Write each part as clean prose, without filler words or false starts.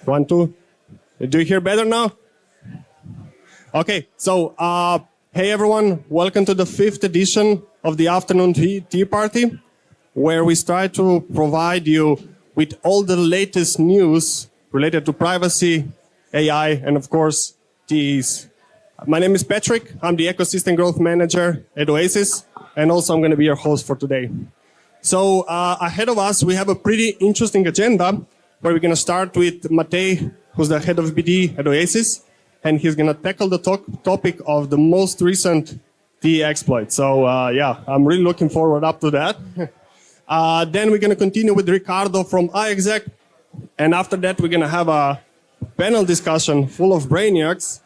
1, 2. Do you hear better now? Okay, so hey everyone, welcome to the 5th edition of the Afternoon Tea Party, where we try to provide you with all the latest news related to privacy, AI, and of course, TEs. My name is Patrick. I'm the Ecosystem Growth Manager at Oasis, and also I'm going to be your host for today. So ahead of us, we have a pretty interesting agenda, where we're going to start with Matej, who's the head of BD at Oasis, and he's going to tackle the topic of the most recent TE exploit. So yeah, I'm really looking forward up to that. Then we're going to continue with Ricardo from iExec, and after that, we're going to have a panel discussion full of brainiacs,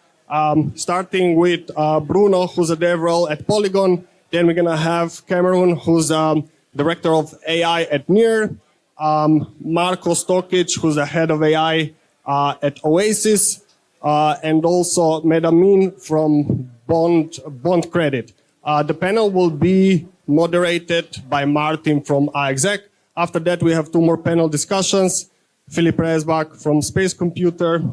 starting with Bruno, who's a DevRel at Polygon. Then we're going to have Cameron, who's Director of AI at NIR, Marko Stokic, who's the head of AI at Oasis, and also Medamin from Bond Credit. The panel will be moderated by Martin from iExec. After that, we have 2 more panel discussions. Philip Resbach from Space Computer,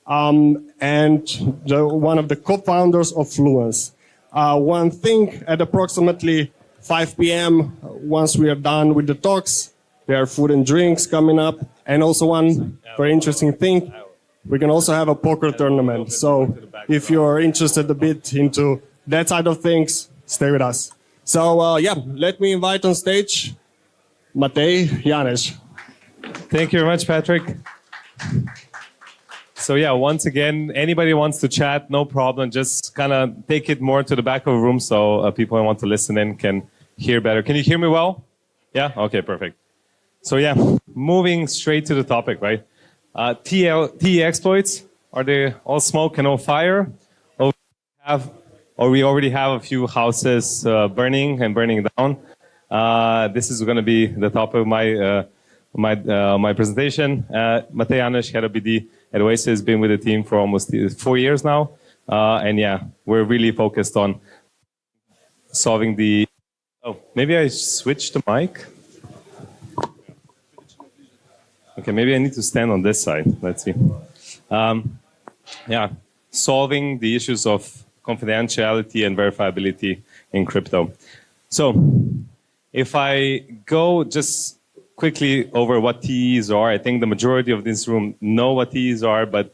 and one of the co-founders of Fluence. One thing, at approximately 5 p.m., once we are done with the talks, there are food and drinks coming up. And also one very interesting thing, we can also have a poker tournament. So if you're interested a bit into that side of things, stay with us. So yeah, let me invite on stage Matej Janeš. Thank you very much, Patrick. So yeah, once again, anybody wants to chat, no problem. Just kind of take it more to the back of the room so people who want to listen in can hear better. Can you hear me well? Yeah? Okay, perfect. So yeah, moving straight to the topic, right? TE exploits, are they all smoke and no fire? Or we already have a few houses burning and burning down? This is going to be the topic of my presentation. Matej Janeš, head of BD at Oasis, has been with the team for almost 4 years now. And yeah, we're really focused on solving the... Oh, maybe I switched the mic. Okay, maybe I need to stand on this side. Let's see. Yeah, solving the issues of confidentiality and verifiability in crypto. So, if I go just quickly over what TEs are, I think the majority of this room know what TEs are, but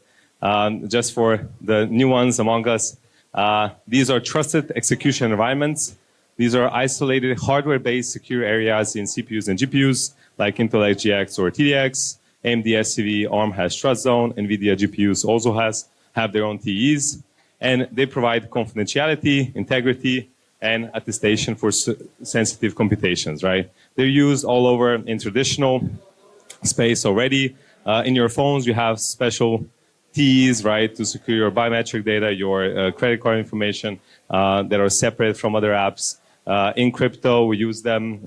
just for the new ones among us, these are trusted execution environments. These are isolated hardware-based secure areas in CPUs and GPUs, like Intel XGX or TDX. AMD SCV, ARM has Trust Zone, NVIDIA GPUs also have their own TEs, and they provide confidentiality, integrity, and attestation for sensitive computations, right? They're used all over in traditional space already. In your phones, you have special TEs, right, to secure your biometric data, your credit card information that are separate from other apps. In crypto, we use them.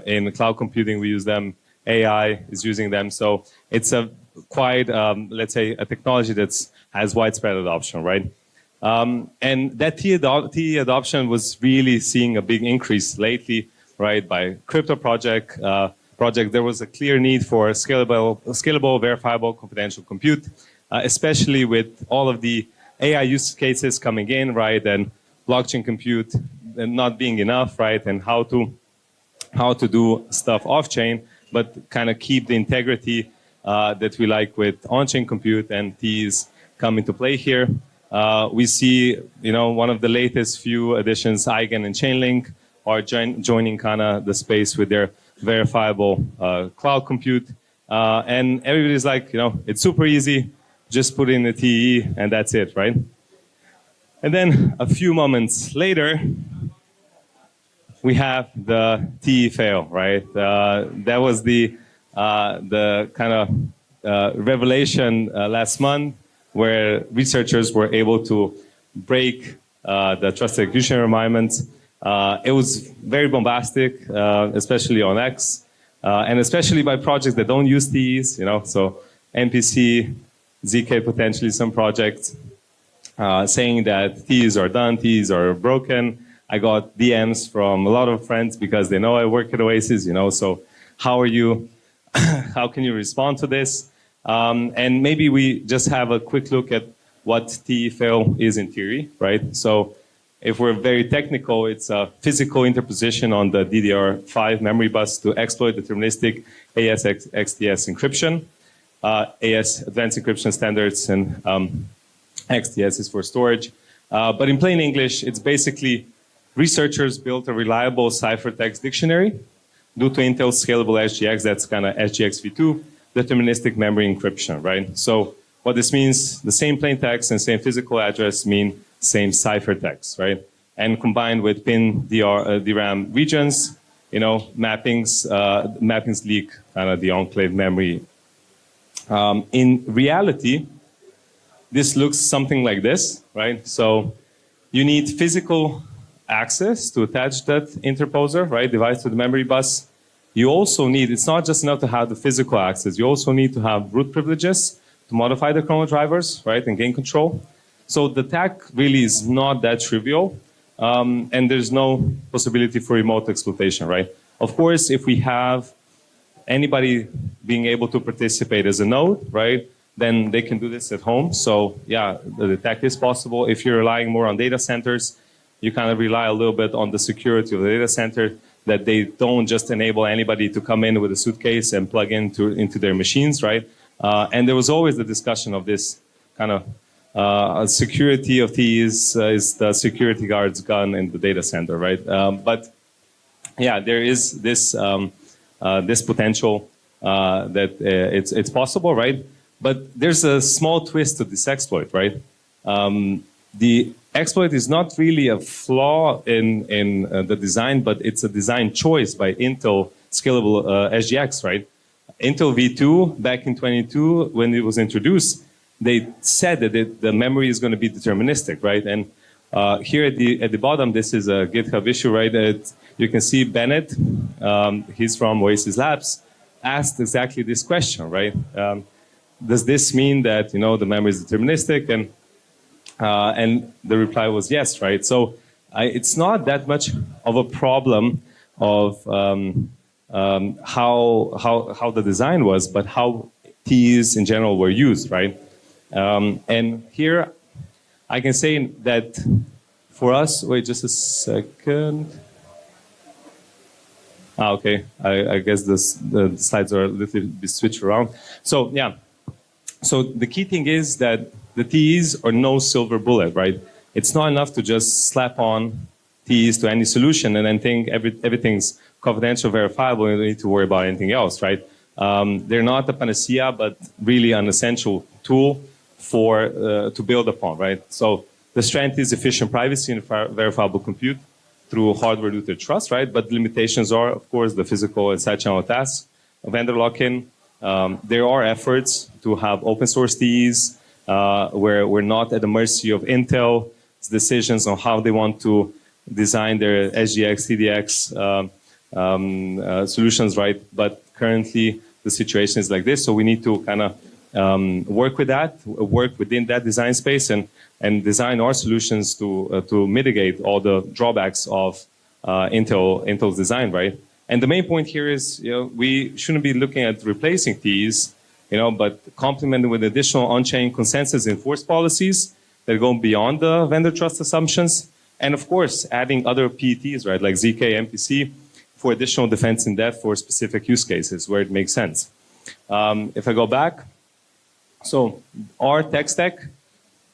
In cloud computing, we use them. AI is using them. So it's a quite, let's say, a technology that has widespread adoption, right? And that TE adoption was really seeing a big increase lately, right? By crypto project, there was a clear need for scalable, verifiable, confidential compute, especially with all of the AI use cases coming in, right? And blockchain compute and not being enough, right? And how to do stuff off-chain, but kind of keep the integrity that we like with on-chain compute, and TEs come into play here. We see, one of the latest few additions, Eigen and Chainlink, are joining kind of the space with their verifiable cloud compute. And everybody's like, it's super easy, just put in the TE and that's it, right? And then a few moments later, we have the TE fail, right? That was the kind of revelation last month, where researchers were able to break the trusted execution environment. It was very bombastic, especially on X, and especially by projects that don't use TEs, so NPC, ZK potentially some projects, saying that TEs are done, TEs are broken. I got DMs from a lot of friends because they know I work at Oasis, so how can you respond to this? And maybe we just have a quick look at what TE fail is in theory, right? So if we're very technical, it's a physical interposition on the DDR5 memory bus to exploit deterministic AES-XTS encryption. AES advanced encryption standards, and XTS is for storage. But in plain English, it's basically researchers built a reliable ciphertext dictionary due to Intel's scalable SGX, that's kind of SGX v2, deterministic memory encryption, right? So what this means, the same plain text and same physical address mean same ciphertext, right? And combined with pin DRAM regions, you know, mappings leak kind of the enclave memory. In reality, this looks something like this, right? So you need physical access to attach that interposer, right, device to the memory bus. You also need, it's not just enough to have the physical access, you also need to have root privileges to modify the kernel drivers, right, and gain control. So the attack really is not that trivial, and there's no possibility for remote exploitation, right? Of course, if we have anybody being able to participate as a node, right, then they can do this at home. So yeah, the attack is possible. If you're relying more on data centers, you kind of rely a little bit on the security of the data center, that they don't just enable anybody to come in with a suitcase and plug into their machines, right? And there was always the discussion of this kind of security of TEs is the security guard's gun in the data center, right? But yeah, there is this this potential that it's possible, right? But there's a small twist to this exploit, right? The exploit is not really a flaw in the design, but it's a design choice by Intel scalable SGX, right? Intel V2 back in 22, when it was introduced, they said that the memory is going to be deterministic, right? And here at the bottom, this is a GitHub issue, right? You can see Bennett, he's from Oasis Labs, asked exactly this question, right? Does this mean that, you know, the memory is deterministic? And the reply was yes, right? So it's not that much of a problem of how the design was, but how TEs in general were used, right? And here I can say that for us, wait just a second. Okay, I guess the slides are a little bit switched around. So yeah, so the key thing is that the TEs are no silver bullet, right? It's not enough to just slap on TEs to any solution and then think everything's confidential, verifiable, and you don't need to worry about anything else, right? They're not a panacea, but really an essential tool for to build upon, right? So the strength is efficient privacy and verifiable compute through hardware-rooted trust, right? But limitations are, of course, the physical and side-channel tasks, vendor lock-in. There are efforts to have open-source TEs where we're not at the mercy of Intel's decisions on how they want to design their SGX, TDX solutions, right? But currently, the situation is like this, so we need to kind of work with that, work within that design space, and design our solutions to mitigate all the drawbacks of Intel's design, right? And the main point here is, you know, we shouldn't be looking at replacing TEs, you know, but complemented with additional on-chain consensus enforced policies that go beyond the vendor trust assumptions, and of course, adding other PETs, right, like ZK, MPC, for additional defense in depth for specific use cases where it makes sense. If I go back, so our tech stack,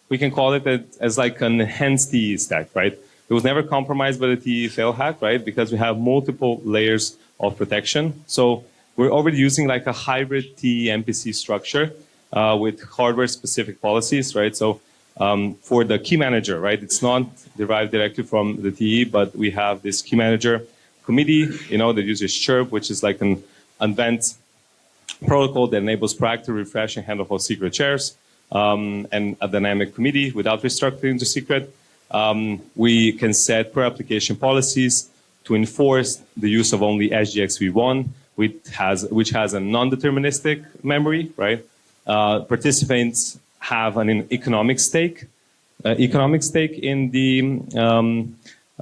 we can call it as like an enhanced TE stack, right? It was never compromised by the TE fail hack, right? Because we have multiple layers of protection. So we're already using like a hybrid TE MPC structure with hardware-specific policies, right? So for the key manager, right? It's not derived directly from the TE, but we have this key manager committee, you know, that uses Chirp, which is like an advanced protocol that enables proactive refresh and handle of secret shares, and a dynamic committee without restructuring the secret. We can set per application policies to enforce the use of only SGX v1, which has a non-deterministic memory, right? Participants have an economic stake in the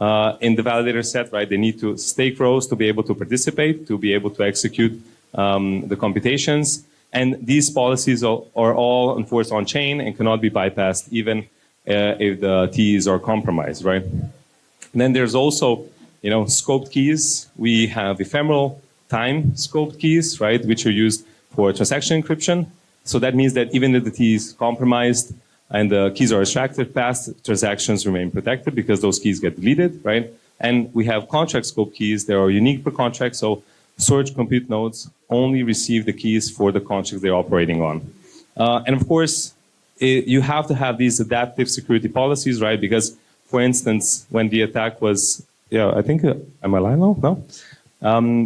validator set, right? They need to stake rows to be able to participate, to be able to execute the computations. And these policies are all enforced on chain and cannot be bypassed even if the TEs are compromised, right? And then there's also, scoped keys. We have ephemeral time scoped keys, right, which are used for transaction encryption. So that means that even if the TE is compromised and the keys are extracted, past transactions remain protected because those keys get deleted, right? And we have contract scope keys. They are unique per contract. So storage compute nodes only receive the keys for the contracts they're operating on. And of course, you have to have these adaptive security policies, right? Because, for instance, when the attack was, I think, am I lying now? No?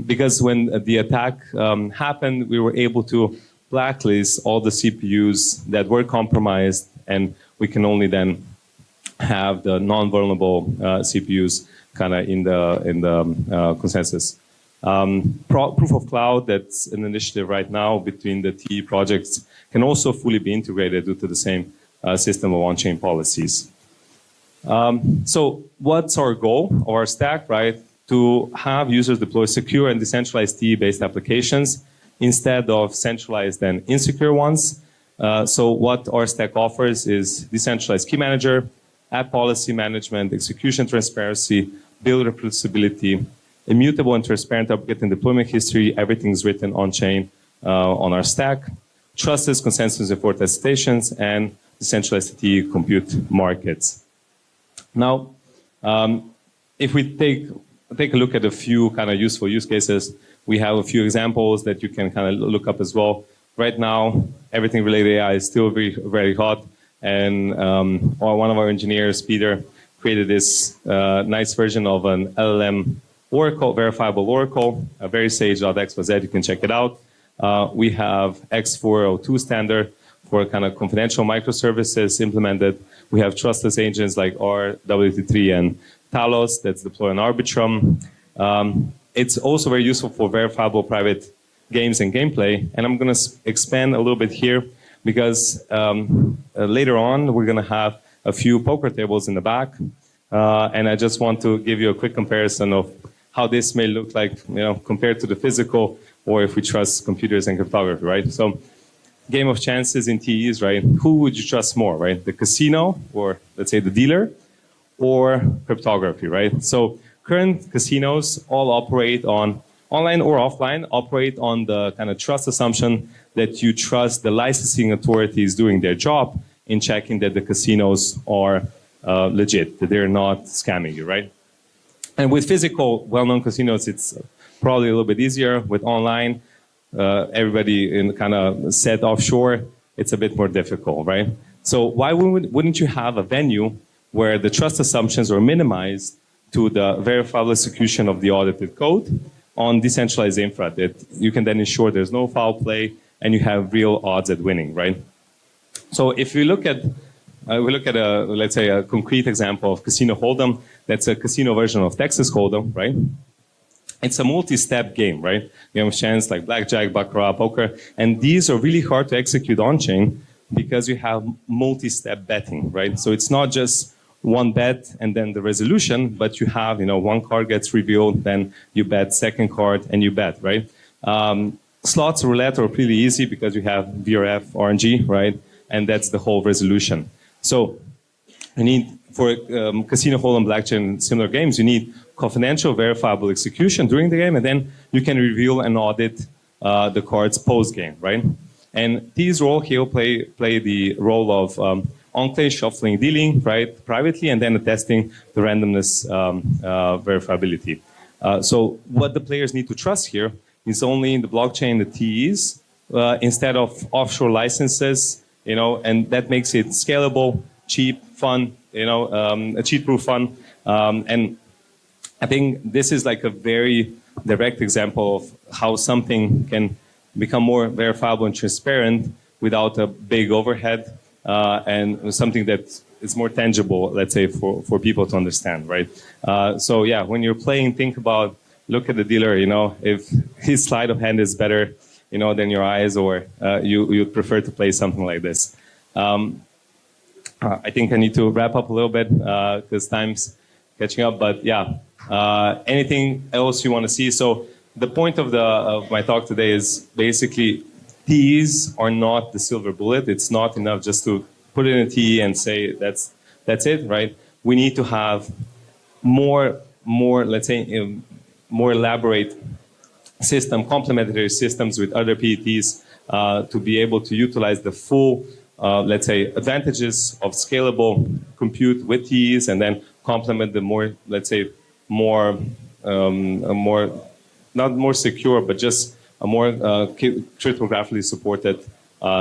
Because when the attack happened, we were able to blacklist all the CPUs that were compromised, and we can only then have the non-vulnerable CPUs kind of in the consensus. Proof of Cloud, that's an initiative right now between the TE projects, can also fully be integrated due to the same system of on-chain policies. So what's our goal of our stack, right? To have users deploy secure and decentralized TE-based applications instead of centralized and insecure ones. So what our stack offers is decentralized key manager, app policy management, execution transparency, build reproducibility, immutable and transparent upgrade and deployment history. Everything's written on-chain on our stack. Trustless consensus and forward attestations, and decentralized TE compute markets. Now, if we take a look at a few kind of useful use cases, we have a few examples that you can kind of look up as well. Right now, everything related to AI is still very, very hot. And one of our engineers, Peter, created this nice version of an LLM Oracle, verifiable Oracle, verisage.xyz. You can check it out. We have X402 standard for kind of confidential microservices implemented. We have trustless agents like RWT3 and Talos that's deployed on Arbitrum. It's also very useful for verifiable private games and gameplay. And I'm going to expand a little bit here because later on we're going to have a few poker tables in the back. And I just want to give you a quick comparison of how this may look like, compared to the physical, or if we trust computers and cryptography, right? So game of chances in TEs, right? Who would you trust more, right? The casino, or let's say the dealer, or cryptography, right? So current casinos all operate on, online or offline, operate on the kind of trust assumption that you trust the licensing authorities doing their job in checking that the casinos are legit, that they're not scamming you, right? And with physical, well-known casinos, it's probably a little bit easier. With online, everybody in kind of set offshore, it's a bit more difficult, right? So why wouldn't you have a venue where the trust assumptions are minimized to the verifiable execution of the audited code on decentralized infra that you can then ensure there's no foul play and you have real odds at winning, right? So if we look at let's say a concrete example of Casino Hold'em, that's a casino version of Texas Hold'em, right? It's a multi-step game, right? You have chance like blackjack, baccarat, poker, and these are really hard to execute on-chain because you have multi-step betting, right? So it's not just one bet and then the resolution, but you have, one card gets revealed, then you bet second card and you bet, right? Slots roulette are pretty easy because you have VRF, RNG, right? And that's the whole resolution. So you need, for Casino Hold'em, blackjack, and similar games, you need confidential, verifiable execution during the game, and then you can reveal and audit the cards post-game, right? And these role here play the role of enclave shuffling, dealing, right, privately, and then attesting the randomness verifiability. So what the players need to trust here is only in the blockchain, the TEs, instead of offshore licenses, and that makes it scalable, cheap, fun, a cheat-proof fun. And I think this is like a very direct example of how something can become more verifiable and transparent without a big overhead, and something that is more tangible, let's say, for people to understand, right? So yeah, when you're playing, look at the dealer, if his sleight of hand is better, than your eyes, or you'd prefer to play something like this. I think I need to wrap up a little bit because time's catching up, but yeah. Anything else you want to see? So the point of my talk today is basically TEs are not the silver bullet. It's not enough just to put in a TE and say that's it, right? We need to have more let's say, more elaborate complementary systems with other PETs to be able to utilize the full, let's say, advantages of scalable compute with TEs, and then complement the more, let's say, more, not more secure, but just a more cryptographically supported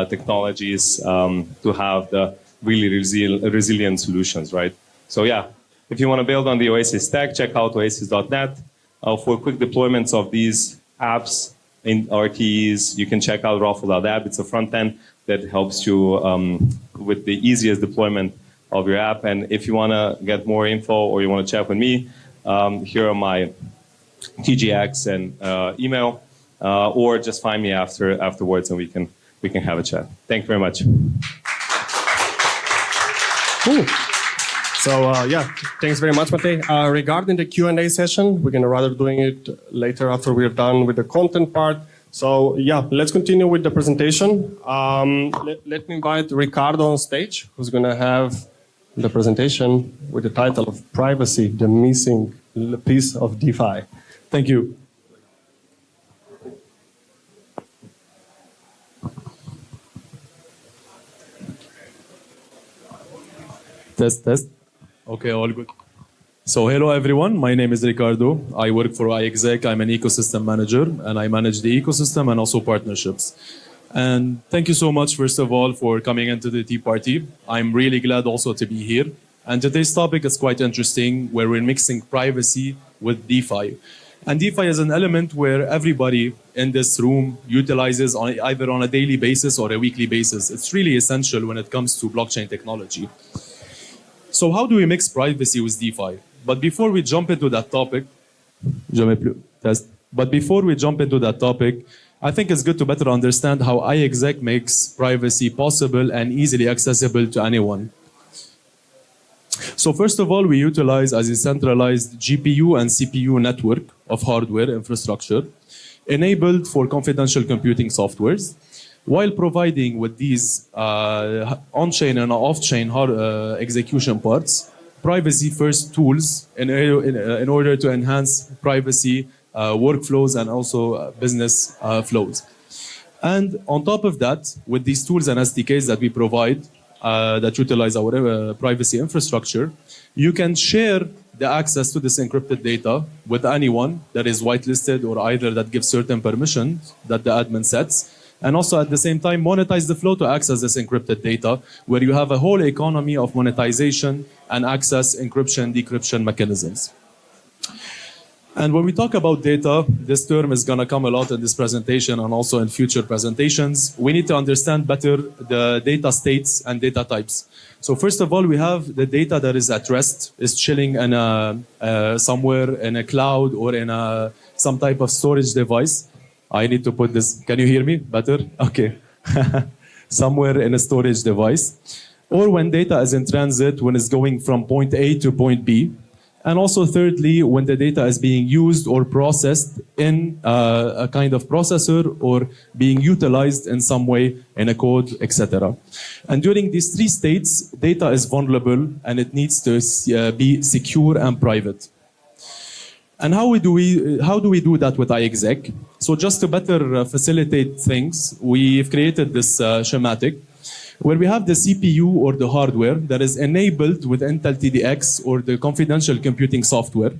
technologies to have the really resilient solutions, right? So yeah, if you want to build on the Oasis stack, check out oasis.net. For quick deployments of these apps in RTEs, you can check out Raffle.app. It's a front end that helps you with the easiest deployment of your app. And if you want to get more info or you want to chat with me, here are my TGX and email, or just find me afterwards and we can have a chat. Thank you very much. Cool. So yeah, thanks very much, Matej. Regarding the Q&A session, we're gonna rather doing it later after we're done with the content part. So yeah, let's continue with the presentation. Let me invite Ricardo on stage, who's gonna have the presentation with the title of Privacy, the Missing Piece of DeFi. Thank you. Test. Okay, all good. So hello everyone, my name is Ricardo. I work for iExec. I'm an ecosystem manager and I manage the ecosystem and also partnerships. And thank you so much, first of all, for coming into the TEE Party. I'm really glad also to be here. And today's topic is quite interesting, where we're mixing privacy with DeFi. And DeFi is an element where everybody in this room utilizes either on a daily basis or a weekly basis. It's really essential when it comes to blockchain technology. So how do we mix privacy with DeFi? But before we jump into that topic, I think it's good to better understand how iExec makes privacy possible and easily accessible to anyone. So first of all, we utilize as a centralized GPU and CPU network of hardware infrastructure enabled for confidential computing softwares, while providing with these on-chain and off-chain execution parts, privacy-first tools in order to enhance privacy workflows and also business flows. And on top of that, with these tools and SDKs that we provide, that utilize our privacy infrastructure, you can share the access to this encrypted data with anyone that is whitelisted or either that gives certain permissions that the admin sets, and also at the same time monetize the flow to access this encrypted data, where you have a whole economy of monetization and access encryption, decryption mechanisms. And when we talk about data, this term is going to come a lot in this presentation and also in future presentations. We need to understand better the data states and data types. So first of all, we have the data that is at rest, is chilling in somewhere in a cloud or in some type of storage device. I need to put this, can you hear me better? Okay. Somewhere in a storage device. Or when data is in transit, when it's going from point A to point B. And also thirdly, when the data is being used or processed in a kind of processor or being utilized in some way in a code, etc. And during these three states, data is vulnerable and it needs to be secure and private. And how do we do that with iExec? So just to better facilitate things, we've created this schematic where we have the CPU or the hardware that is enabled with Intel TDX or the confidential computing software.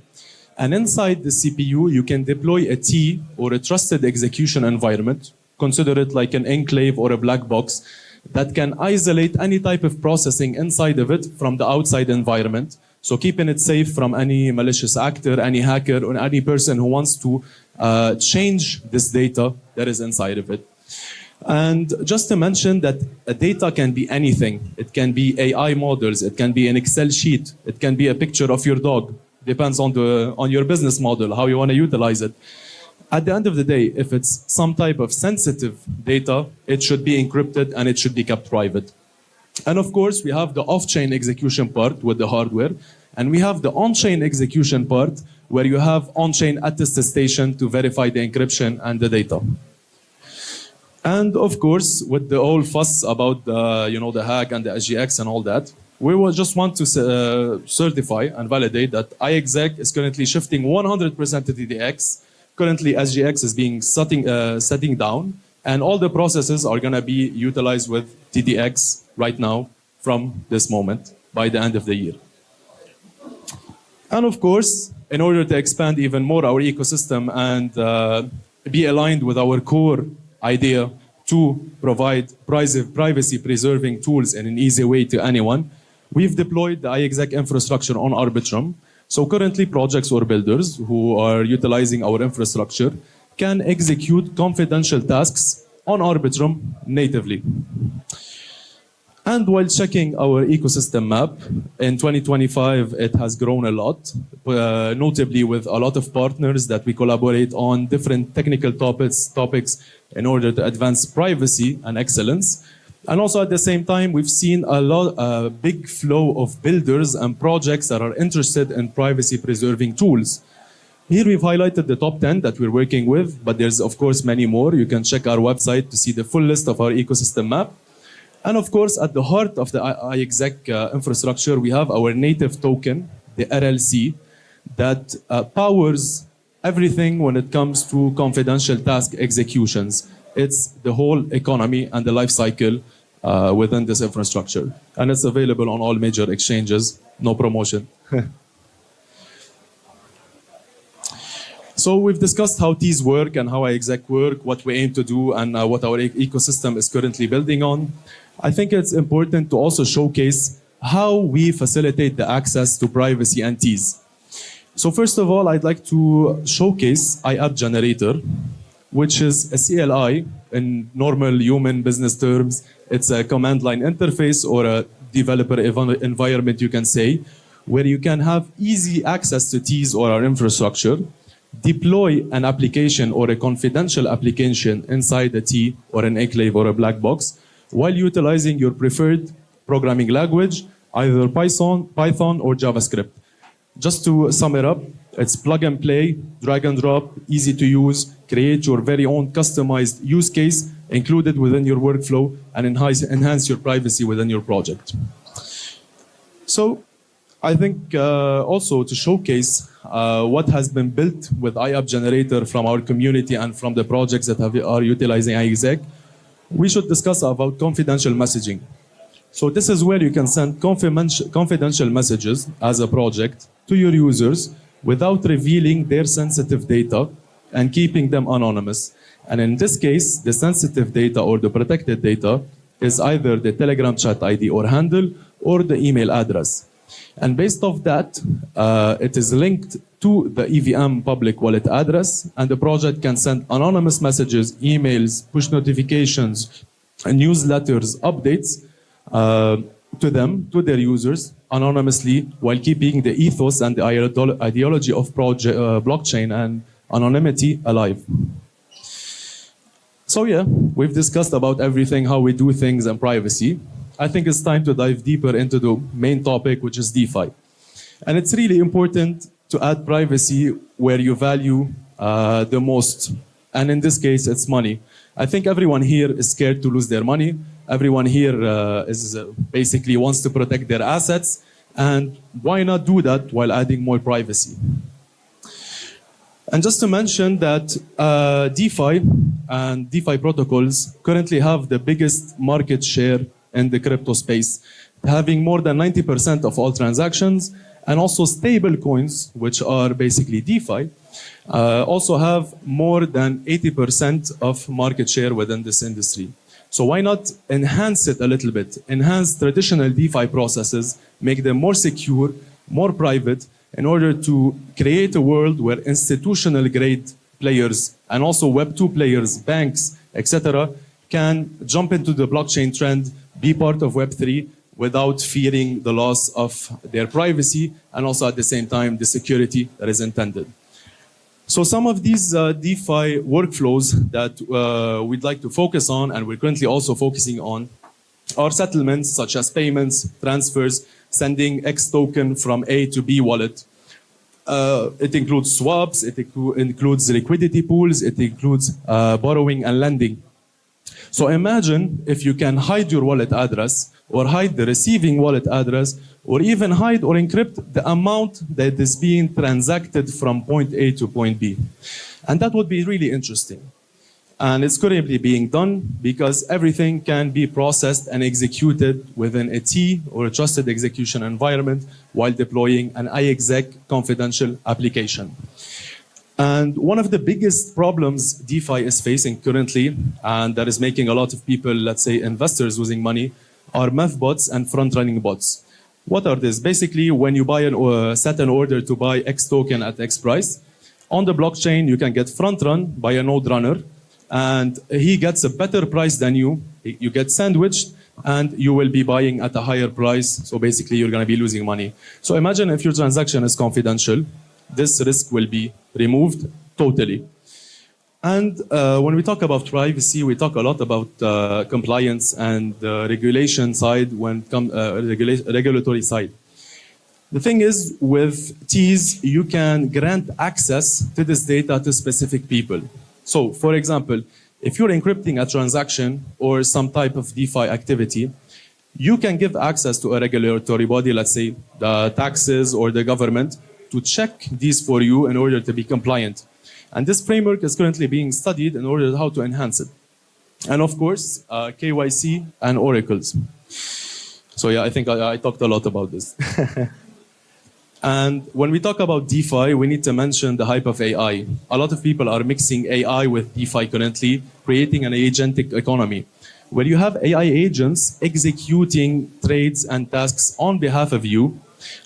And inside the CPU, you can deploy a T or a trusted execution environment. Consider it like an enclave or a black box that can isolate any type of processing inside of it from the outside environment. So keeping it safe from any malicious actor, any hacker, or any person who wants to change this data that is inside of it. And just to mention that data can be anything. It can be AI models, it can be an Excel sheet, it can be a picture of your dog. Depends on your business model, how you want to utilize it. At the end of the day, if it's some type of sensitive data, it should be encrypted and it should be kept private. And of course, we have the off-chain execution part with the hardware, and we have the on-chain execution part where you have on-chain attestation to verify the encryption and the data. And of course, with the whole fuss about the hack and the SGX and all that, we will just want to certify and validate that iExec is currently shifting 100% to TDX. Currently, SGX is being setting down, and all the processes are going to be utilized with TDX right now from this moment by the end of the year. And of course, in order to expand even more our ecosystem and be aligned with our core idea to provide privacy-preserving tools in an easy way to anyone, we've deployed the iExec infrastructure on Arbitrum. So currently, projects or builders who are utilizing our infrastructure can execute confidential tasks on Arbitrum natively. And while checking our ecosystem map, in 2025, it has grown a lot, notably with a lot of partners that we collaborate on different technical topics in order to advance privacy and excellence. And also at the same time, we've seen a big flow of builders and projects that are interested in privacy-preserving tools. Here we've highlighted the top 10 that we're working with, but there's of course many more. You can check our website to see the full list of our ecosystem map. And of course, at the heart of the iExec infrastructure, we have our native token, the RLC, that powers everything when it comes to confidential task executions. It's the whole economy and the life cycle within this infrastructure. And it's available on all major exchanges, no promotion. So we've discussed how TEEs work and how iExec work, what we aim to do, and what our ecosystem is currently building on. I think it's important to also showcase how we facilitate the access to privacy and TEEs. So first of all, I'd like to showcase iApp Generator, which is a CLI in normal human business terms. It's a command line interface or a developer environment, you can say, where you can have easy access to TEEs or our infrastructure, deploy an application or a confidential application inside a TEE or an enclave or a black box, while utilizing your preferred programming language, either Python or JavaScript. Just to sum it up, it's plug and play, drag and drop, easy to use, create your very own customized use case included within your workflow, and enhance your privacy within your project. So I think also to showcase what has been built with iApp Generator from our community and from the projects that are utilizing iExec, we should discuss about confidential messaging. So this is where you can send confidential messages as a project to your users without revealing their sensitive data and keeping them anonymous. And in this case, the sensitive data or the protected data is either the Telegram chat ID or handle or the email address. And based off that, it is linked to the EVM public wallet address, and the project can send anonymous messages, emails, push notifications, newsletters, updates to them, to their users, anonymously, while keeping the ethos and the ideology of blockchain and anonymity alive. So yeah, we've discussed about everything, how we do things and privacy. I think it's time to dive deeper into the main topic, which is DeFi. And it's really important to add privacy where you value the most. And in this case, it's money. I think everyone here is scared to lose their money. Everyone here basically wants to protect their assets. And why not do that while adding more privacy? And just to mention that DeFi and DeFi protocols currently have the biggest market share in the crypto space, having more than 90% of all transactions, and also stable coins, which are basically DeFi, also have more than 80% of market share within this industry. So why not enhance it a little bit? Enhance traditional DeFi processes, make them more secure, more private, in order to create a world where institutional grade players and also Web2 players, banks, etc., can jump into the blockchain trend, be part of Web3 without fearing the loss of their privacy and also at the same time the security that is intended. So some of these DeFi workflows that we'd like to focus on, and we're currently also focusing on, are settlements such as payments, transfers, sending X token from A to B wallet. It includes swaps, it includes liquidity pools, it includes borrowing and lending. So imagine if you can hide your wallet address or hide the receiving wallet address or even hide or encrypt the amount that is being transacted from point A to point B. And that would be really interesting. And it's currently being done because everything can be processed and executed within a T or a trusted execution environment while deploying an iExec confidential application. And one of the biggest problems DeFi is facing currently, and that is making a lot of people, let's say investors, losing money, are MEV bots and front-running bots. What are these? Basically, when you set an order to buy X token at X price, on the blockchain, you can get front-run by a node runner, and he gets a better price than you. You get sandwiched, and you will be buying at a higher price. So basically, you're going to be losing money. So imagine if your transaction is confidential, this risk will be removed totally. And when we talk about privacy, we talk a lot about compliance and regulation side, when regulatory side. The thing is, with TEEs, you can grant access to this data to specific people. So, for example, if you're encrypting a transaction or some type of DeFi activity, you can give access to a regulatory body, let's say the taxes or the government, to check these for you in order to be compliant. And this framework is currently being studied in order how to enhance it. And of course, KYC and oracles. So yeah, I think I talked a lot about this. And when we talk about DeFi, we need to mention the hype of AI. A lot of people are mixing AI with DeFi currently, creating an agentic economy, where you have AI agents executing trades and tasks on behalf of you.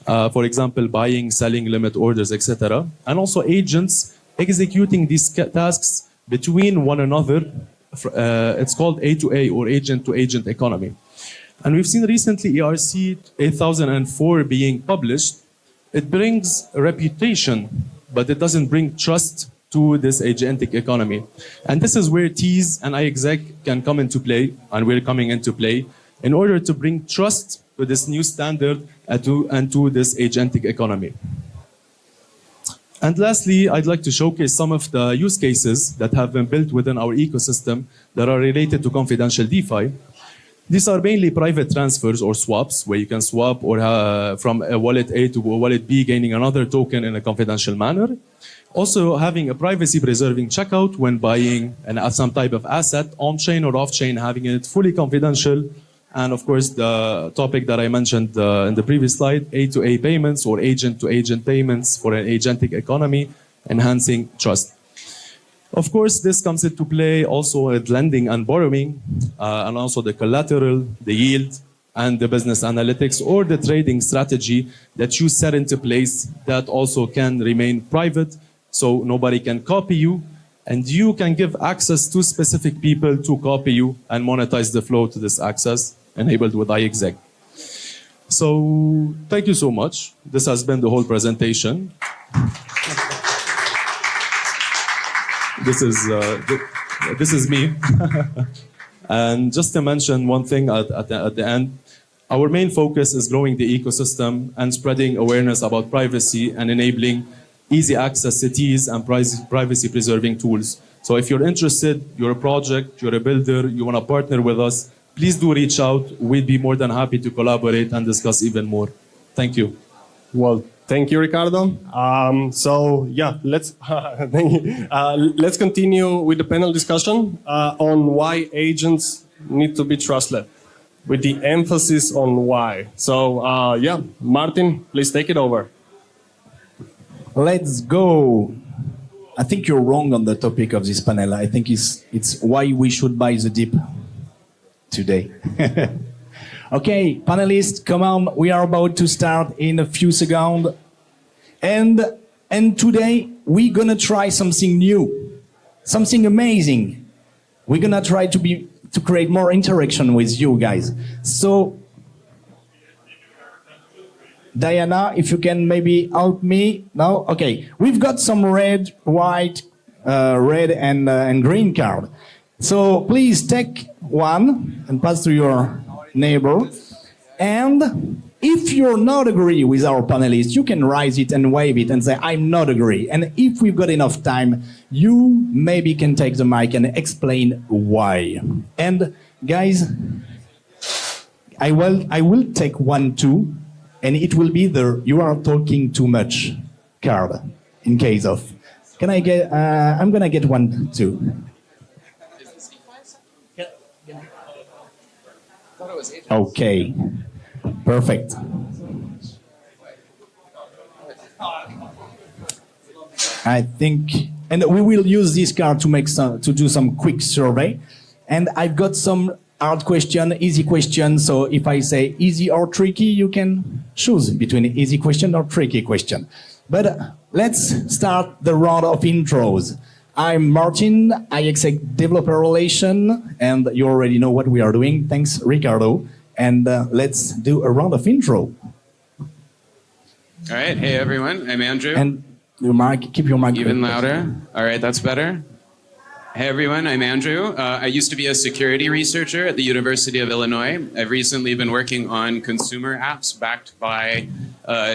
For example, buying, selling, limit orders, etc. And also agents executing these tasks between one another. It's called A2A or agent-to-agent economy. And we've seen recently ERC 8004 being published. It brings a reputation, but it doesn't bring trust to this agentic economy. And this is where TEEs and iExec can come into play, and we're coming into play, in order to bring trust to this new standard and to this agentic economy. And lastly, I'd like to showcase some of the use cases that have been built within our ecosystem that are related to confidential DeFi. These are mainly private transfers or swaps, where you can swap or from a wallet A to a wallet B, gaining another token in a confidential manner. Also having a privacy-preserving checkout when buying some type of asset on-chain or off-chain, having it fully confidential. And of course, the topic that I mentioned in the previous slide, A2A payments or agent-to-agent payments for an agentic economy, enhancing trust. Of course, this comes into play also with lending and borrowing, and also the collateral, the yield, and the business analytics or the trading strategy that you set into place that also can remain private, so nobody can copy you, and you can give access to specific people to copy you and monetize the flow to this access enabled with iExec. So thank you so much. This has been the whole presentation. This is me. And just to mention one thing at the end, our main focus is growing the ecosystem and spreading awareness about privacy and enabling easy access to TEEs and privacy-preserving tools. So if you're interested, you're a project, you're a builder, you want to partner with us, please do reach out. We'd be more than happy to collaborate and discuss even more. Thank you. Well, thank you, Ricardo. So yeah, let's continue with the panel discussion on why agents need to be trusted, with the emphasis on why. So yeah, Martin, please take it over. Let's go. I think you're wrong on the topic of this panel. I think it's why we should buy the dip today. Okay, panelists, come on. We are about to start in a few seconds. And today, we're going to try something new, something amazing. We're going to try to create more interaction with you guys. So, Diana, if you can maybe help me. No? Okay. We've got some red, white, red and green card. So please take one and pass to your neighbor. And if you're not agree with our panelists, you can raise it and wave it and say, I'm not agree. And if we've got enough time, you maybe can take the mic and explain why. And guys, I will take 1, 2, and it will be the "you are talking too much" card in case of. Can I get? I'm gonna get 1, 2. Okay, perfect. I think, and we will use this card to do some quick survey. And I've got some hard question, easy question. So if I say easy or tricky, you can choose between easy question or tricky question. But let's start the round of intros. I'm Martin, iExec Developer Relation, and you already know what we are doing. Thanks, Ricardo. And let's do a round of intro. All right. Hey, everyone. I'm Andrew. And your mic, keep your mic even louder. All right, that's better. Hey, everyone. I'm Andrew. I used to be a security researcher at the University of Illinois. I've recently been working on consumer apps backed by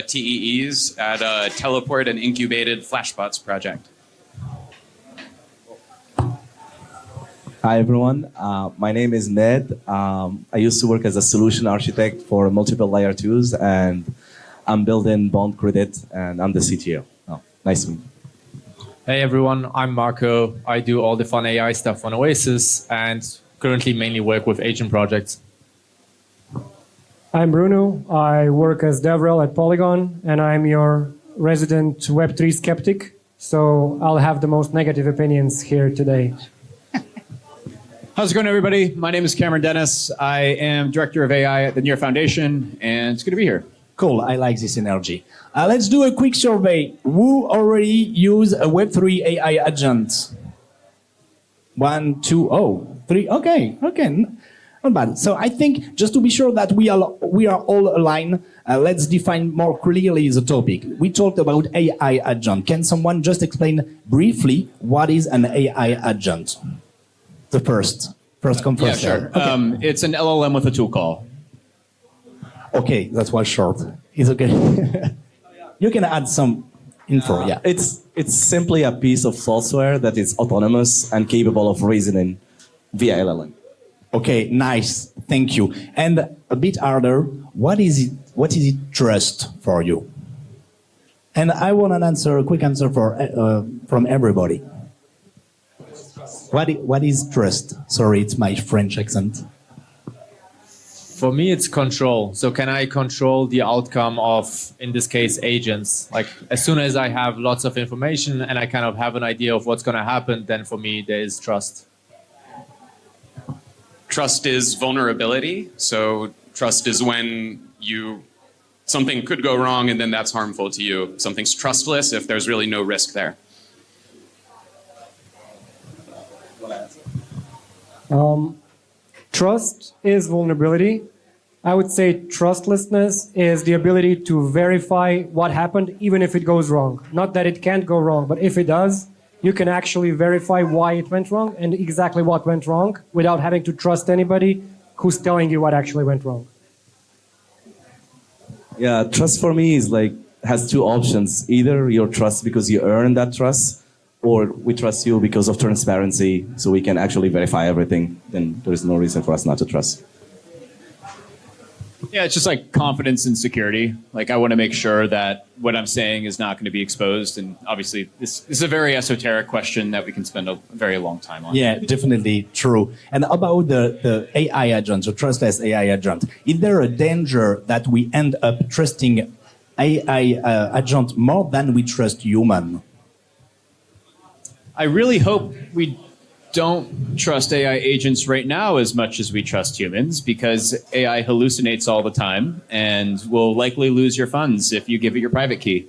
TEEs at a Teleport and Incubated Flashbots project. Hi everyone, my name is Ned. I used to work as a solution architect for multiple layer 2s and I'm building Bond Credit and I'm the CTO. Oh, nice to meet you. Hey everyone, I'm Marco. I do all the fun AI stuff on Oasis and currently mainly work with agent projects. I'm Bruno. I work as DevRel at Polygon and I'm your resident Web3 skeptic. So I'll have the most negative opinions here today. How's it going, everybody? My name is Cameron Dennis. I am Director of AI at the Near Foundation, and it's good to be here. Cool, I like this energy. Let's do a quick survey. Who already use a Web3 AI agent? 1, 2, 3. Okay, not bad. So I think just to be sure that we are all aligned, let's define more clearly the topic. We talked about AI agent. Can someone just explain briefly what is an AI agent? The first come first. Yeah, sure. Okay. It's an LLM with a tool call. Okay, that was short. It's okay. You can add some info, yeah. It's simply a piece of software that is autonomous and capable of reasoning via LLM. Okay, nice. Thank you. And a bit harder, what is it trust for you? And I want a quick answer from everybody. What is trust? Sorry, it's my French accent. For me, it's control. So can I control the outcome of, in this case, agents? Like as soon as I have lots of information and I kind of have an idea of what's going to happen, then for me, there is trust. Trust is vulnerability. So trust is when something could go wrong and then that's harmful to you. Something's trustless if there's really no risk there. Trust is vulnerability. I would say trustlessness is the ability to verify what happened, even if it goes wrong. Not that it can't go wrong, but if it does, you can actually verify why it went wrong and exactly what went wrong without having to trust anybody who's telling you what actually went wrong. Yeah, trust for me has two options. Either you trust because you earn that trust, or we trust you because of transparency, so we can actually verify everything. Then there is no reason for us not to trust. Yeah, it's just like confidence and security. Like I want to make sure that what I'm saying is not going to be exposed. And obviously, this is a very esoteric question that we can spend a very long time on. Yeah, definitely true. And about the AI agent, the trustless AI agent, is there a danger that we end up trusting AI agent more than we trust human? I really hope we don't trust AI agents right now as much as we trust humans, because AI hallucinates all the time and will likely lose your funds if you give it your private key,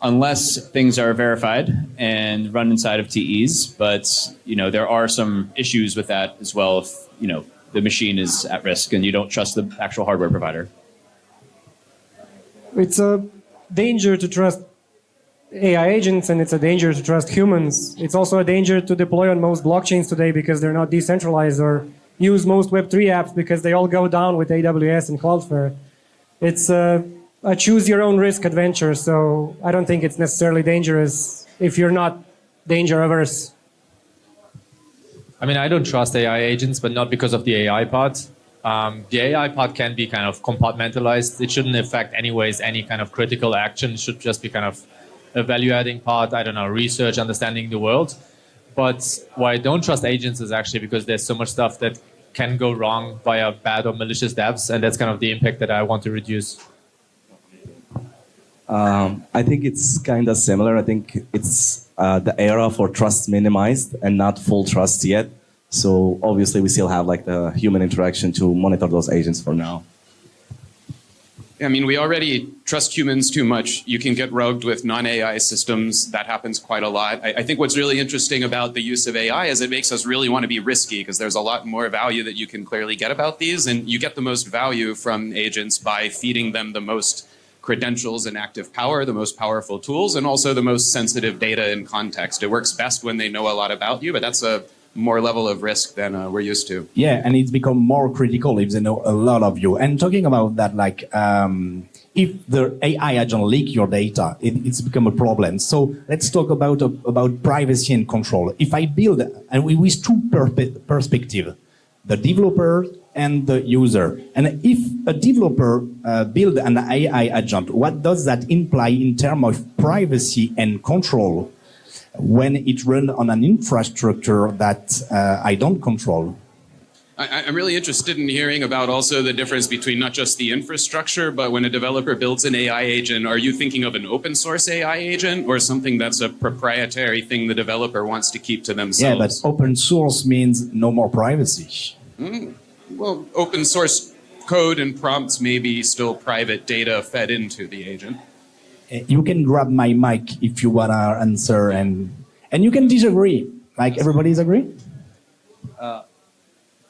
unless things are verified and run inside of TEs. But there are some issues with that as well if the machine is at risk and you don't trust the actual hardware provider. It's a danger to trust AI agents, and it's a danger to trust humans. It's also a danger to deploy on most blockchains today because they're not decentralized, or use most Web3 apps because they all go down with AWS and Cloudflare. It's a choose-your-own-risk adventure, so I don't think it's necessarily dangerous if you're not danger-averse. I mean, I don't trust AI agents, but not because of the AI part. The AI part can be kind of compartmentalized. It shouldn't affect anyways any kind of critical action. It should just be kind of a value-adding part, I don't know, research, understanding the world. But why I don't trust agents is actually because there's so much stuff that can go wrong via bad or malicious devs, and that's kind of the impact that I want to reduce. I think it's kind of similar. I think it's the era for trust minimized and not full trust yet. So obviously we still have like the human interaction to monitor those agents for now. I mean, we already trust humans too much. You can get rogued with non-AI systems. That happens quite a lot. I think what's really interesting about the use of AI is it makes us really want to be risky because there's a lot more value that you can clearly get about these. And you get the most value from agents by feeding them the most credentials and active power, the most powerful tools, and also the most sensitive data and context. It works best when they know a lot about you, but that's a more level of risk than we're used to. Yeah, and it's become more critical if they know a lot of you. And talking about that, like, if the AI agent leak your data, it's become a problem. So let's talk about privacy and control. If I build, and with two perspectives, the developer and the user. And if a developer build an AI agent, what does that imply in terms of privacy and control when it runs on an infrastructure that I don't control? I'm really interested in hearing about also the difference between not just the infrastructure, but when a developer builds an AI agent, are you thinking of an open source AI agent or something that's a proprietary thing the developer wants to keep to themselves? Yeah, but open source means no more privacy. Well, open source code and prompts may be still private data fed into the agent. You can grab my mic if you want to answer, and you can disagree. Like, everybody's agree?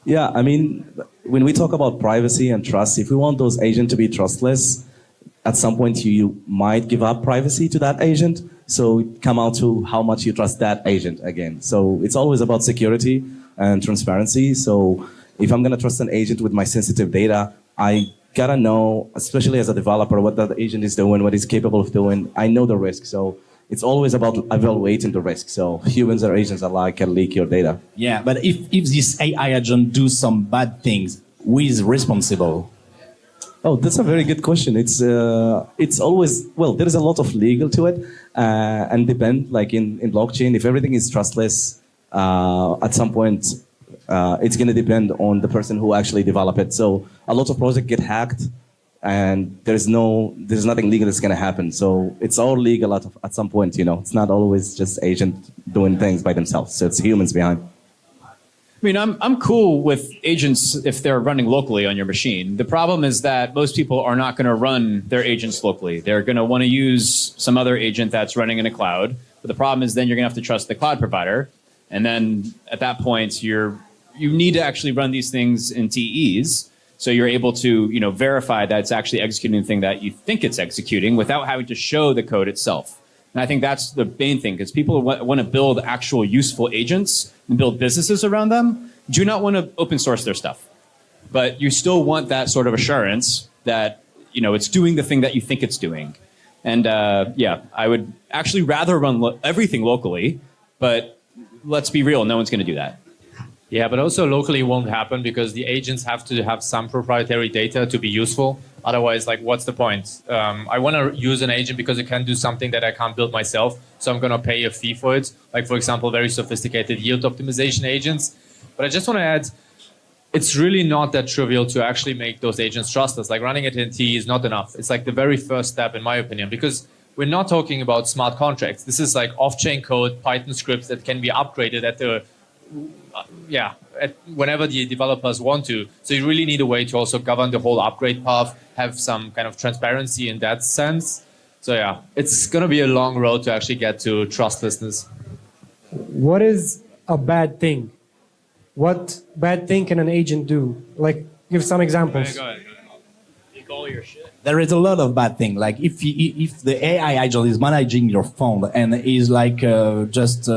Yeah, I mean, when we talk about privacy and trust, if we want those agents to be trustless, at some point you might give up privacy to that agent. So it come out to how much you trust that agent again. So it's always about security and transparency. So if I'm gonna trust an agent with my sensitive data, I gotta know, especially as a developer, what that agent is doing, what it's capable of doing. I know the risk. So it's always about evaluating the risk. So humans or agents alike can leak your data. Yeah, but if this AI agent do some bad things, who is responsible? Oh, that's a very good question. It's always, well, there is a lot of legal to it, and depend, like in blockchain, if everything is trustless, at some point, it's going to depend on the person who actually developed it. So a lot of projects get hacked, and there's nothing legal that's going to happen. So it's all legal at some point, you know. It's not always just agent doing things by themselves. So it's humans behind. I mean, I'm cool with agents if they're running locally on your machine. The problem is that most people are not going to run their agents locally. They're going to want to use some other agent that's running in a cloud. But the problem is then you're going to have to trust the cloud provider. And then at that point, you need to actually run these things in TEs. So you're able to, verify that it's actually executing the thing that you think it's executing without having to show the code itself. And I think that's the main thing, because people want to build actual useful agents and build businesses around them, do not want to open source their stuff. But you still want that sort of assurance that, it's doing the thing that you think it's doing. And I would actually rather run everything locally, but let's be real, no one's going to do that. Yeah, but also locally won't happen because the agents have to have some proprietary data to be useful. Otherwise, what's the point? I want to use an agent because it can do something that I can't build myself, so I'm going to pay a fee for it. Like, for example, very sophisticated yield optimization agents. But I just want to add, it's really not that trivial to actually make those agents trustless. Like, running it in T is not enough. It's like the very first step, in my opinion, because we're not talking about smart contracts. This is like off-chain code, Python scripts that can be upgraded whenever the developers want to. So you really need a way to also govern the whole upgrade path, have some kind of transparency in that sense. So yeah, it's going to be a long road to actually get to trustlessness. What is a bad thing? What bad thing can an agent do? Like, give some examples. Go ahead. Take all your shit. There is a lot of bad things. Like, if the AI agent is managing your phone and is just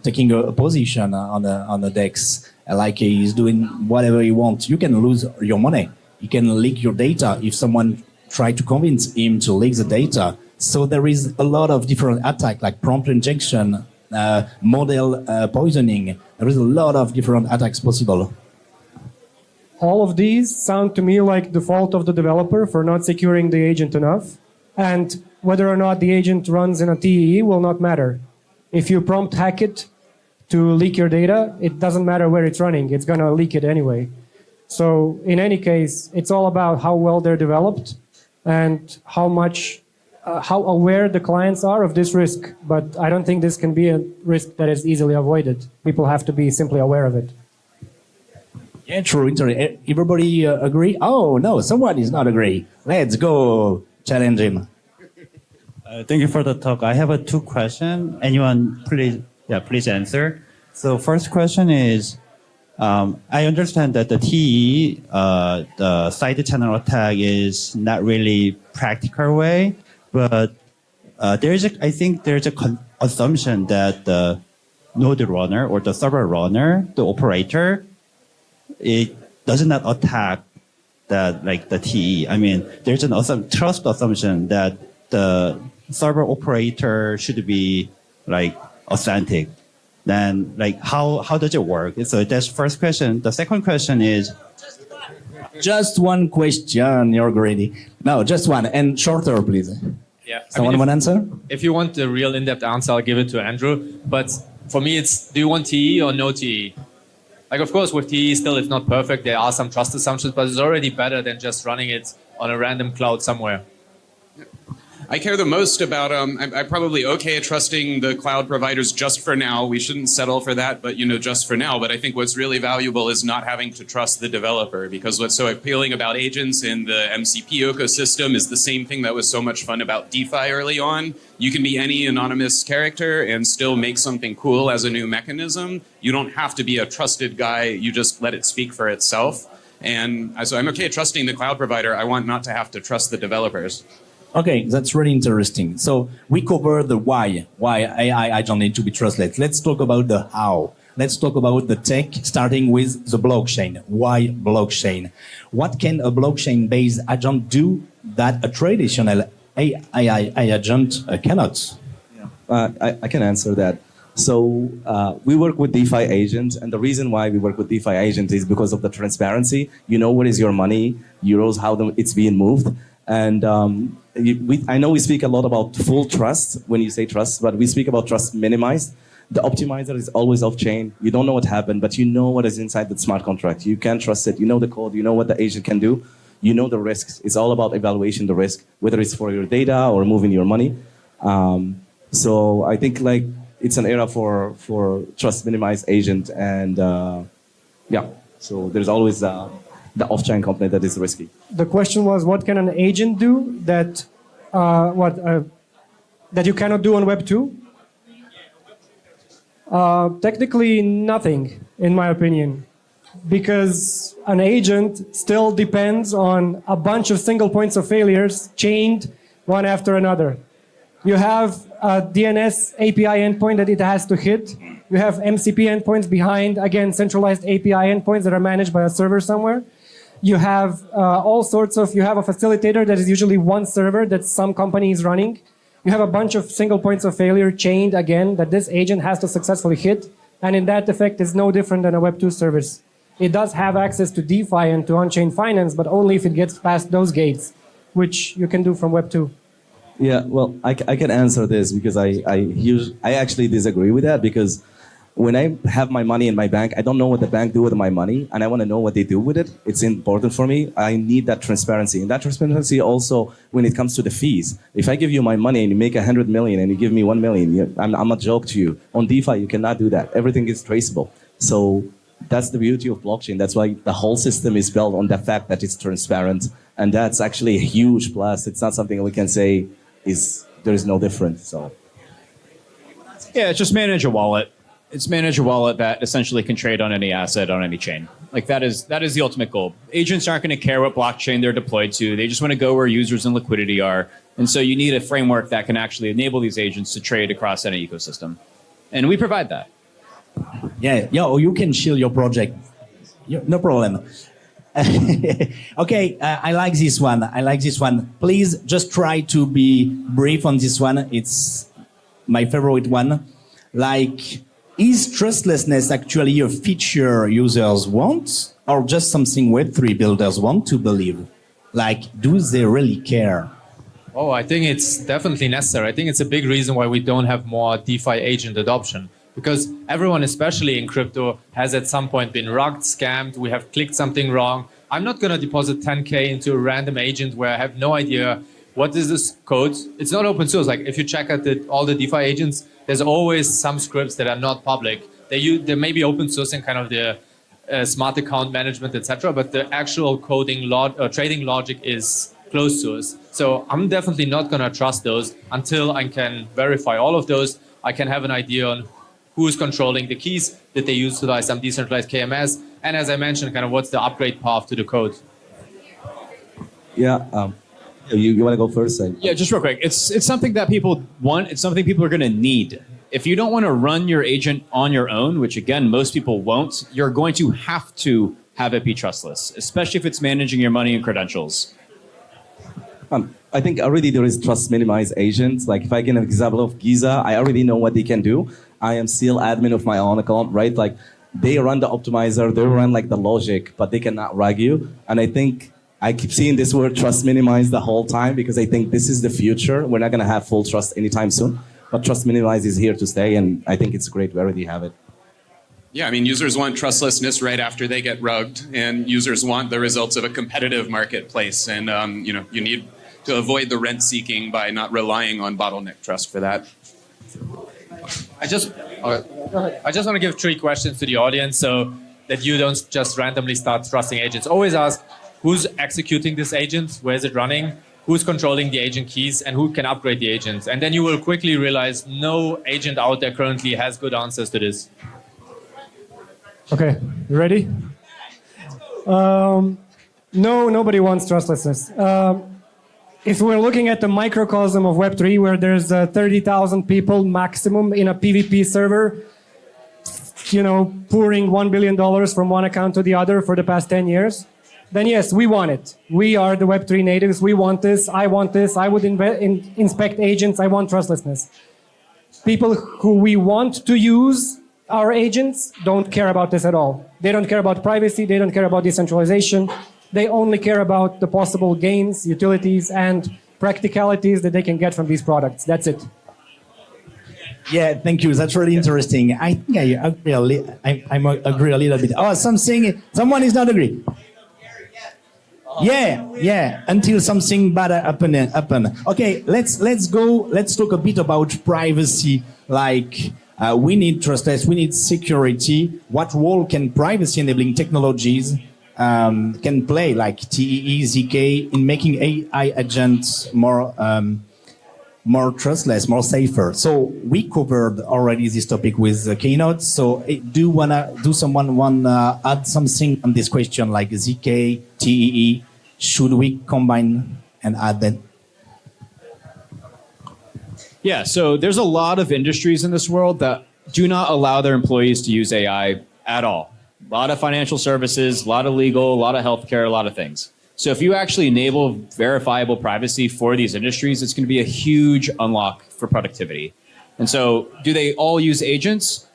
taking a position on the DEX, like he's doing whatever he wants, you can lose your money. You can leak your data if someone tried to convince him to leak the data. So there is a lot of different attacks, like prompt injection, model poisoning. There is a lot of different attacks possible. All of these sound to me like the fault of the developer for not securing the agent enough. And whether or not the agent runs in a TEE will not matter. If you prompt hack it to leak your data, it doesn't matter where it's running. It's going to leak it anyway. So in any case, it's all about how well they're developed and how aware the clients are of this risk. But I don't think this can be a risk that is easily avoided. People have to be simply aware of it. Yeah, true. Everybody agree? Oh, no, someone is not agree. Let's go challenge him. Thank you for the talk. I have two questions. Anyone, please answer. So first question is, I understand that the TE, the side channel attack is not really practical way, but I think there's a assumption that the node runner or the server runner, the operator, it does not attack the TE. I mean, there's an trust assumption that the server operator should be authentic. Then how does it work? So that's first question. The second question is just one question. You're greedy. No, just one and shorter, please. Yeah. Someone want answer? If you want the real in-depth answer, I'll give it to Andrew. But for me, it's do you want TE or no TE? Of course, with TE still it's not perfect. There are some trust assumptions, but it's already better than just running it on a random cloud somewhere. I care the most about, I'm probably okay at trusting the cloud providers just for now. We shouldn't settle for that, but just for now. But I think what's really valuable is not having to trust the developer, because what's so appealing about agents in the MCP ecosystem is the same thing that was so much fun about DeFi early on. You can be any anonymous character and still make something cool as a new mechanism. You don't have to be a trusted guy. You just let it speak for itself. And so I'm okay trusting the cloud provider. I want not to have to trust the developers. Okay, that's really interesting. So we cover the why AI agent need to be trustless. Let's talk about the how. Let's talk about the tech, starting with the blockchain. Why blockchain? What can a blockchain-based agent do that a traditional AI agent cannot? I can answer that. So we work with DeFi agents, and the reason why we work with DeFi agents is because of the transparency. You know what is your money, euros, how it's being moved. And I know we speak a lot about full trust when you say trust, but we speak about trust minimized. The optimizer is always off-chain. You don't know what happened, but you know what is inside the smart contract. You can trust it. You know the code. You know what the agent can do. You know the risks. It's all about evaluation the risk, whether it's for your data or moving your money. So I think it's an era for trust minimized agent, and so there's always the off-chain component that is risky. The question was, what can an agent do that that you cannot do on Web 2? Technically, nothing, in my opinion, because an agent still depends on a bunch of single points of failures chained one after another. You have a DNS API endpoint that it has to hit. You have MCP endpoints behind, again, centralized API endpoints that are managed by a server somewhere. You have you have a facilitator that is usually one server that some company is running. You have a bunch of single points of failure chained, again, that this agent has to successfully hit. And in that effect, is no different than a Web 2 service. It does have access to DeFi and to on-chain finance, but only if it gets past those gates, which you can do from Web 2. Yeah, well, I can answer this because I actually disagree with that, because when I have my money in my bank, I don't know what the bank do with my money, and I want to know what they do with it. It's important for me. I need that transparency. And that transparency also when it comes to the fees. If I give you my money and you make 100 million and you give me 1 million, I'm a joke to you. On DeFi, you cannot do that. Everything is traceable. So that's the beauty of blockchain. That's why the whole system is built on the fact that it's transparent. And that's actually a huge plus. It's not something we can say there is no difference. So Yeah, just manage a wallet. It's manage a wallet that essentially can trade on any asset on any chain. That is the ultimate goal. Agents aren't going to care what blockchain they're deployed to. They just want to go where users and liquidity are. And so you need a framework that can actually enable these agents to trade across any ecosystem. And we provide that. Yeah, or you can shield your project. No problem. Okay, I like this one. Please just try to be brief on this one. It's my favorite one. Like, is trustlessness actually a feature users want, or just something Web3 builders want to believe? Like, do they really care? Oh, I think it's definitely necessary. I think it's a big reason why we don't have more DeFi agent adoption. Because everyone, especially in crypto, has at some point been rugged, scammed, we have clicked something wrong. I'm not going to deposit 10K into a random agent where I have no idea what is this code. It's not open source. Like if you check out all the DeFi agents, there's always some scripts that are not public. They may be open source in kind of the smart account management, etc. But the actual coding trading logic is closed source. So I'm definitely not going to trust those until I can verify all of those. I can have an idea on who's controlling the keys, that they utilize some decentralized KMS, and as I mentioned, kind of what's the upgrade path to the code. Yeah, you want to go first? Yeah, just real quick. It's something that people want. It's something people are going to need. If you don't want to run your agent on your own, which again, most people won't, you're going to have to have it be trustless, especially if it's managing your money and credentials. I think already there is trust minimized agents. Like if I give an example of Giza, I already know what they can do. I am still admin of my own account, right? Like they run the optimizer, they run like the logic, but they cannot rag you. And I think I keep seeing this word trust minimized the whole time because I think this is the future. We're not going to have full trust anytime soon, but trust minimized is here to stay. And I think it's great. We already have it. Yeah, I mean, users want trustlessness right after they get rugged, and users want the results of a competitive marketplace. And you need to avoid the rent seeking by not relying on bottleneck trust for that. I just want to give 3 questions to the audience so that you don't just randomly start trusting agents. Always ask who's executing this agent, where is it running, who's controlling the agent keys, and who can upgrade the agents. And then you will quickly realize no agent out there currently has good answers to this. Okay, you ready? No, nobody wants trustlessness. If we're looking at the microcosm of Web3, where there's 30,000 people maximum in a PvP server, pouring $1 billion from one account to the other for the past 10 years, then yes, we want it. We are the Web3 natives. We want this. I want this. I would inspect agents. I want trustlessness. People who we want to use our agents don't care about this at all. They don't care about privacy. They don't care about decentralization. They only care about the possible gains, utilities, and practicalities that they can get from these products. That's it. Yeah, thank you. That's really interesting. I think I agree a little bit. Oh, someone is not agree. Yeah. Until something bad happen. Okay, let's go. Let's talk a bit about privacy. Like we need trustless, we need security. What role can privacy enabling technologies can play, like TEE, ZK, in making AI agents more trustless, more safer? So we covered already this topic with the keynote. So someone wanna add something on this question, like ZK, TEE? Should we combine and add that? Yeah, so there's a lot of industries in this world that do not allow their employees to use AI at all. A lot of financial services, a lot of legal, a lot of healthcare, a lot of things. So if you actually enable verifiable privacy for these industries, it's going to be a huge unlock for productivity. And so do they all use agents?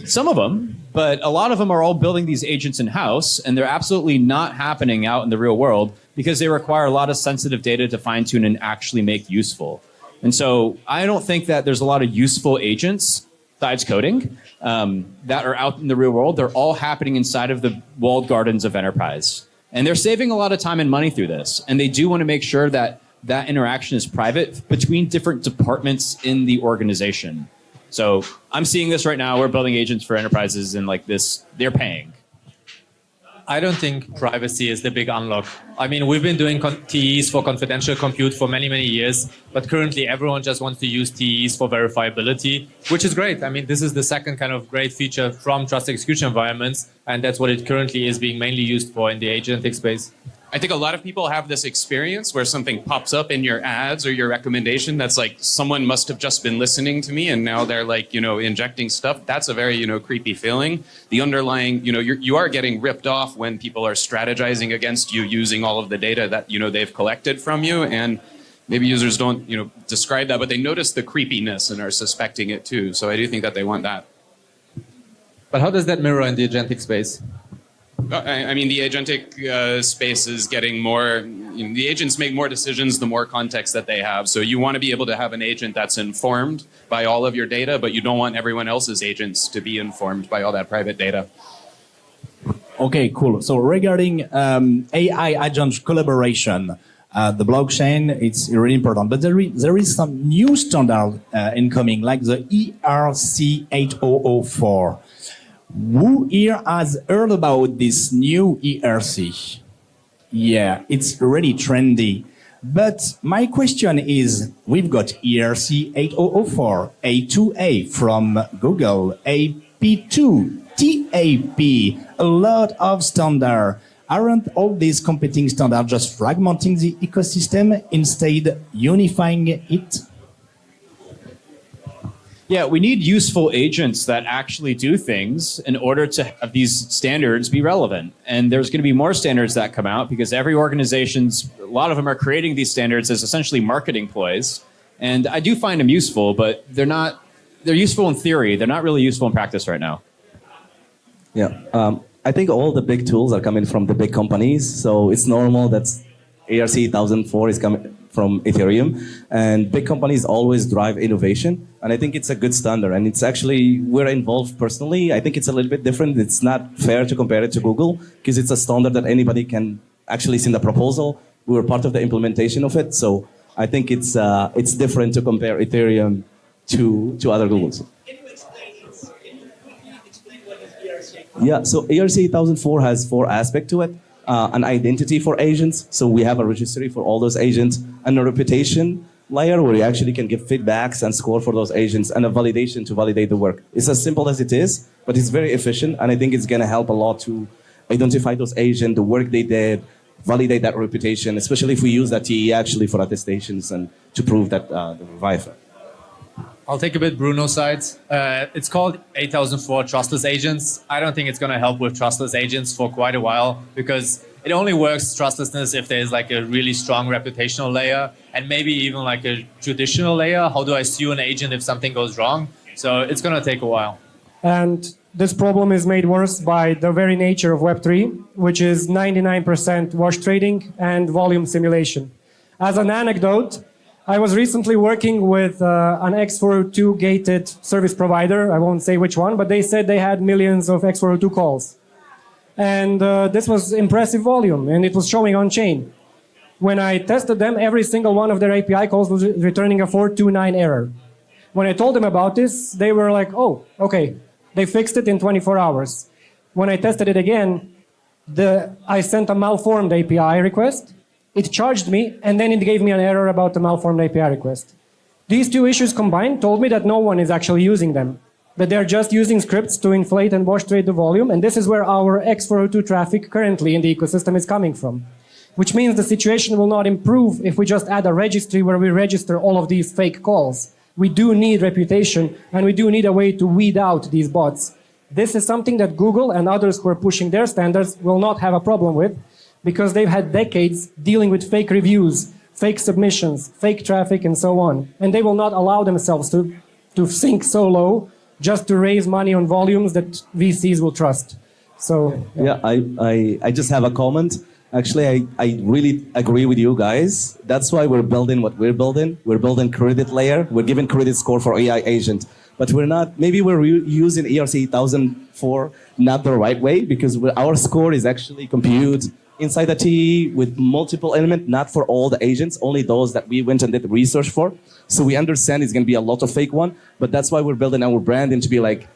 Some of them, but a lot of them are all building these agents in-house, and they're absolutely not happening out in the real world because they require a lot of sensitive data to fine-tune and actually make useful. And so I don't think that there's a lot of useful agents besides coding that are out in the real world. They're all happening inside of the walled gardens of enterprise. And they're saving a lot of time and money through this. And they do want to make sure that that interaction is private between different departments in the organization. So I'm seeing this right now. We're building agents for enterprises and like this, they're paying. I don't think privacy is the big unlock. I mean, we've been doing TEs for confidential compute for many, many years, but currently everyone just wants to use TEs for verifiability, which is great. I mean, this is the second kind of great feature from trust execution environments, and that's what it currently is being mainly used for in the agentic space. I think a lot of people have this experience where something pops up in your ads or your recommendation that's like, someone must have just been listening to me and now they're like, injecting stuff. That's a very, creepy feeling. The underlying, you are getting ripped off when people are strategizing against you using all of the data that, they've collected from you. And maybe users don't, describe that, but they notice the creepiness and are suspecting it too. So I do think that they want that. But how does that mirror in the agentic space? I mean, the agentic space is getting more, the agents make more decisions the more context that they have. So you want to be able to have an agent that's informed by all of your data, but you don't want everyone else's agents to be informed by all that private data. Okay, cool. So regarding AI agent collaboration, the blockchain, it's really important. But there is some new standard incoming, like the ERC 8004. Who here has heard about this new ERC? Yeah, it's really trendy. But my question is, we've got ERC 8004, A2A from Google, AP2, TAP, a lot of standard. Aren't all these competing standards just fragmenting the ecosystem instead unifying it? Yeah, we need useful agents that actually do things in order to have these standards be relevant. And there's going to be more standards that come out because every organization's, a lot of them are creating these standards as essentially marketing ploys. And I do find them useful, but they're useful in theory. They're not really useful in practice right now. Yeah, I think all the big tools are coming from the big companies. So it's normal that ERC 1004 is coming from Ethereum, and big companies always drive innovation, and I think it's a good standard, and it's actually, we're involved personally. I think it's a little bit different. It's not fair to compare it to Google, because it's a standard that anybody can actually see in the proposal. We were part of the implementation of it, so I think it's different to compare Ethereum to other Googles. Can you explain what is ERC? Yeah, so ERC 1004 has 4 aspects to it. An identity for agents, so we have a registry for all those agents, and a reputation layer where you actually can give feedbacks and score for those agents, and a validation to validate the work. It's as simple as it is, but it's very efficient, and I think it's going to help a lot to identify those agents, the work they did, validate that reputation, especially if we use that TE actually for attestations and to prove that the revival. I'll take a bit Bruno's side. It's called 8004 Trustless Agents. I don't think it's going to help with trustless agents for quite a while because it only works trustlessness if there's like a really strong reputational layer and maybe even like a traditional layer. How do I sue an agent if something goes wrong? So it's going to take a while. And this problem is made worse by the very nature of Web3, which is 99% wash trading and volume simulation. As an anecdote, I was recently working with an X402 gated service provider. I won't say which one, but they said they had millions of X402 calls. And this was impressive volume, and it was showing on chain. When I tested them, every single one of their API calls was returning a 429 error. When I told them about this, they were like, oh, okay. They fixed it in 24 hours. When I tested it again, I sent a malformed API request. It charged me, and then it gave me an error about the malformed API request. These two issues combined told me that no one is actually using them, that they're just using scripts to inflate and wash trade the volume, and this is where our X402 traffic currently in the ecosystem is coming from. Which means the situation will not improve if we just add a registry where we register all of these fake calls. We do need reputation, and we do need a way to weed out these bots. This is something that Google and others who are pushing their standards will not have a problem with, because they've had decades dealing with fake reviews, fake submissions, fake traffic, and so on. And they will not allow themselves to sink so low just to raise money on volumes that VCs will trust. So yeah, I just have a comment. Actually, I really agree with you guys. That's why we're building what we're building. We're building credit layer. We're giving credit score for AI agent. But we're not, maybe we're using ERC 1004 not the right way, because our score is actually compute inside the TE with multiple elements, not for all the agents, only those that we went and did research for. So we understand it's going to be a lot of fake one, but that's why we're building our branding to be like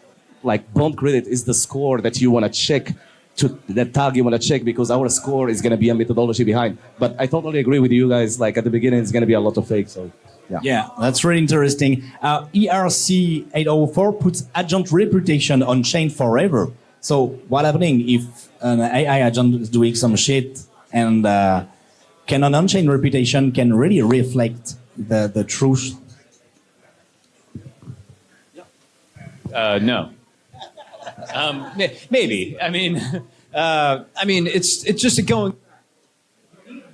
bond credit is the score that you want to check, to the tag you want to check, because our score is going to be a methodology behind. But I totally agree with you guys, like at the beginning it's going to be a lot of fake, so yeah. Yeah, that's really interesting. ERC 804 puts agent reputation on chain forever. So what's happening if an AI agent is doing some shit, and can an on-chain reputation can really reflect the truth? No. Maybe. I mean, it's just going.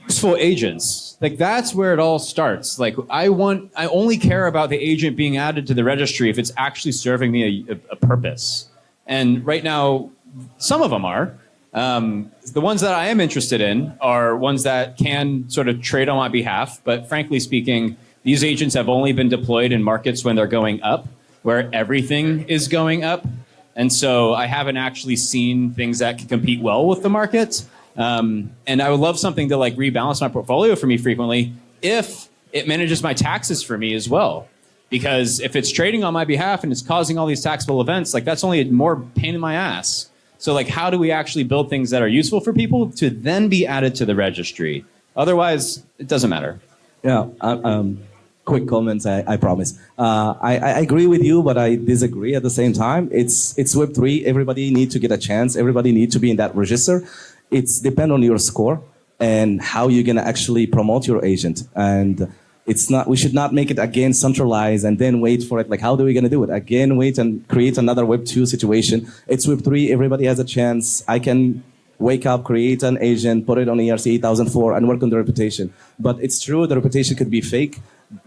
useful agents. Like that's where it all starts. Like I only care about the agent being added to the registry if it's actually serving me a purpose. And right now, some of them are. The ones that I am interested in are ones that can sort of trade on my behalf. But frankly speaking, these agents have only been deployed in markets when they're going up, where everything is going up. And so I haven't actually seen things that can compete well with the market. And I would love something to like rebalance my portfolio for me frequently if it manages my taxes for me as well. Because if it's trading on my behalf and it's causing all these taxable events, like that's only more pain in my ass. So like how do we actually build things that are useful for people to then be added to the registry? Otherwise, it doesn't matter. Yeah, quick comments, I promise. I agree with you, but I disagree at the same time. It's Web3. Everybody needs to get a chance. Everybody needs to be in that register. It's depend on your score and how you're going to actually promote your agent. And it's not, we should not make it again centralized and then wait for it. Like, how do we going to do it? Again, wait and create another Web2 situation. It's Web3. Everybody has a chance. I can wake up, create an agent, put it on ERC 8004 and work on the reputation. But it's true, the reputation could be fake.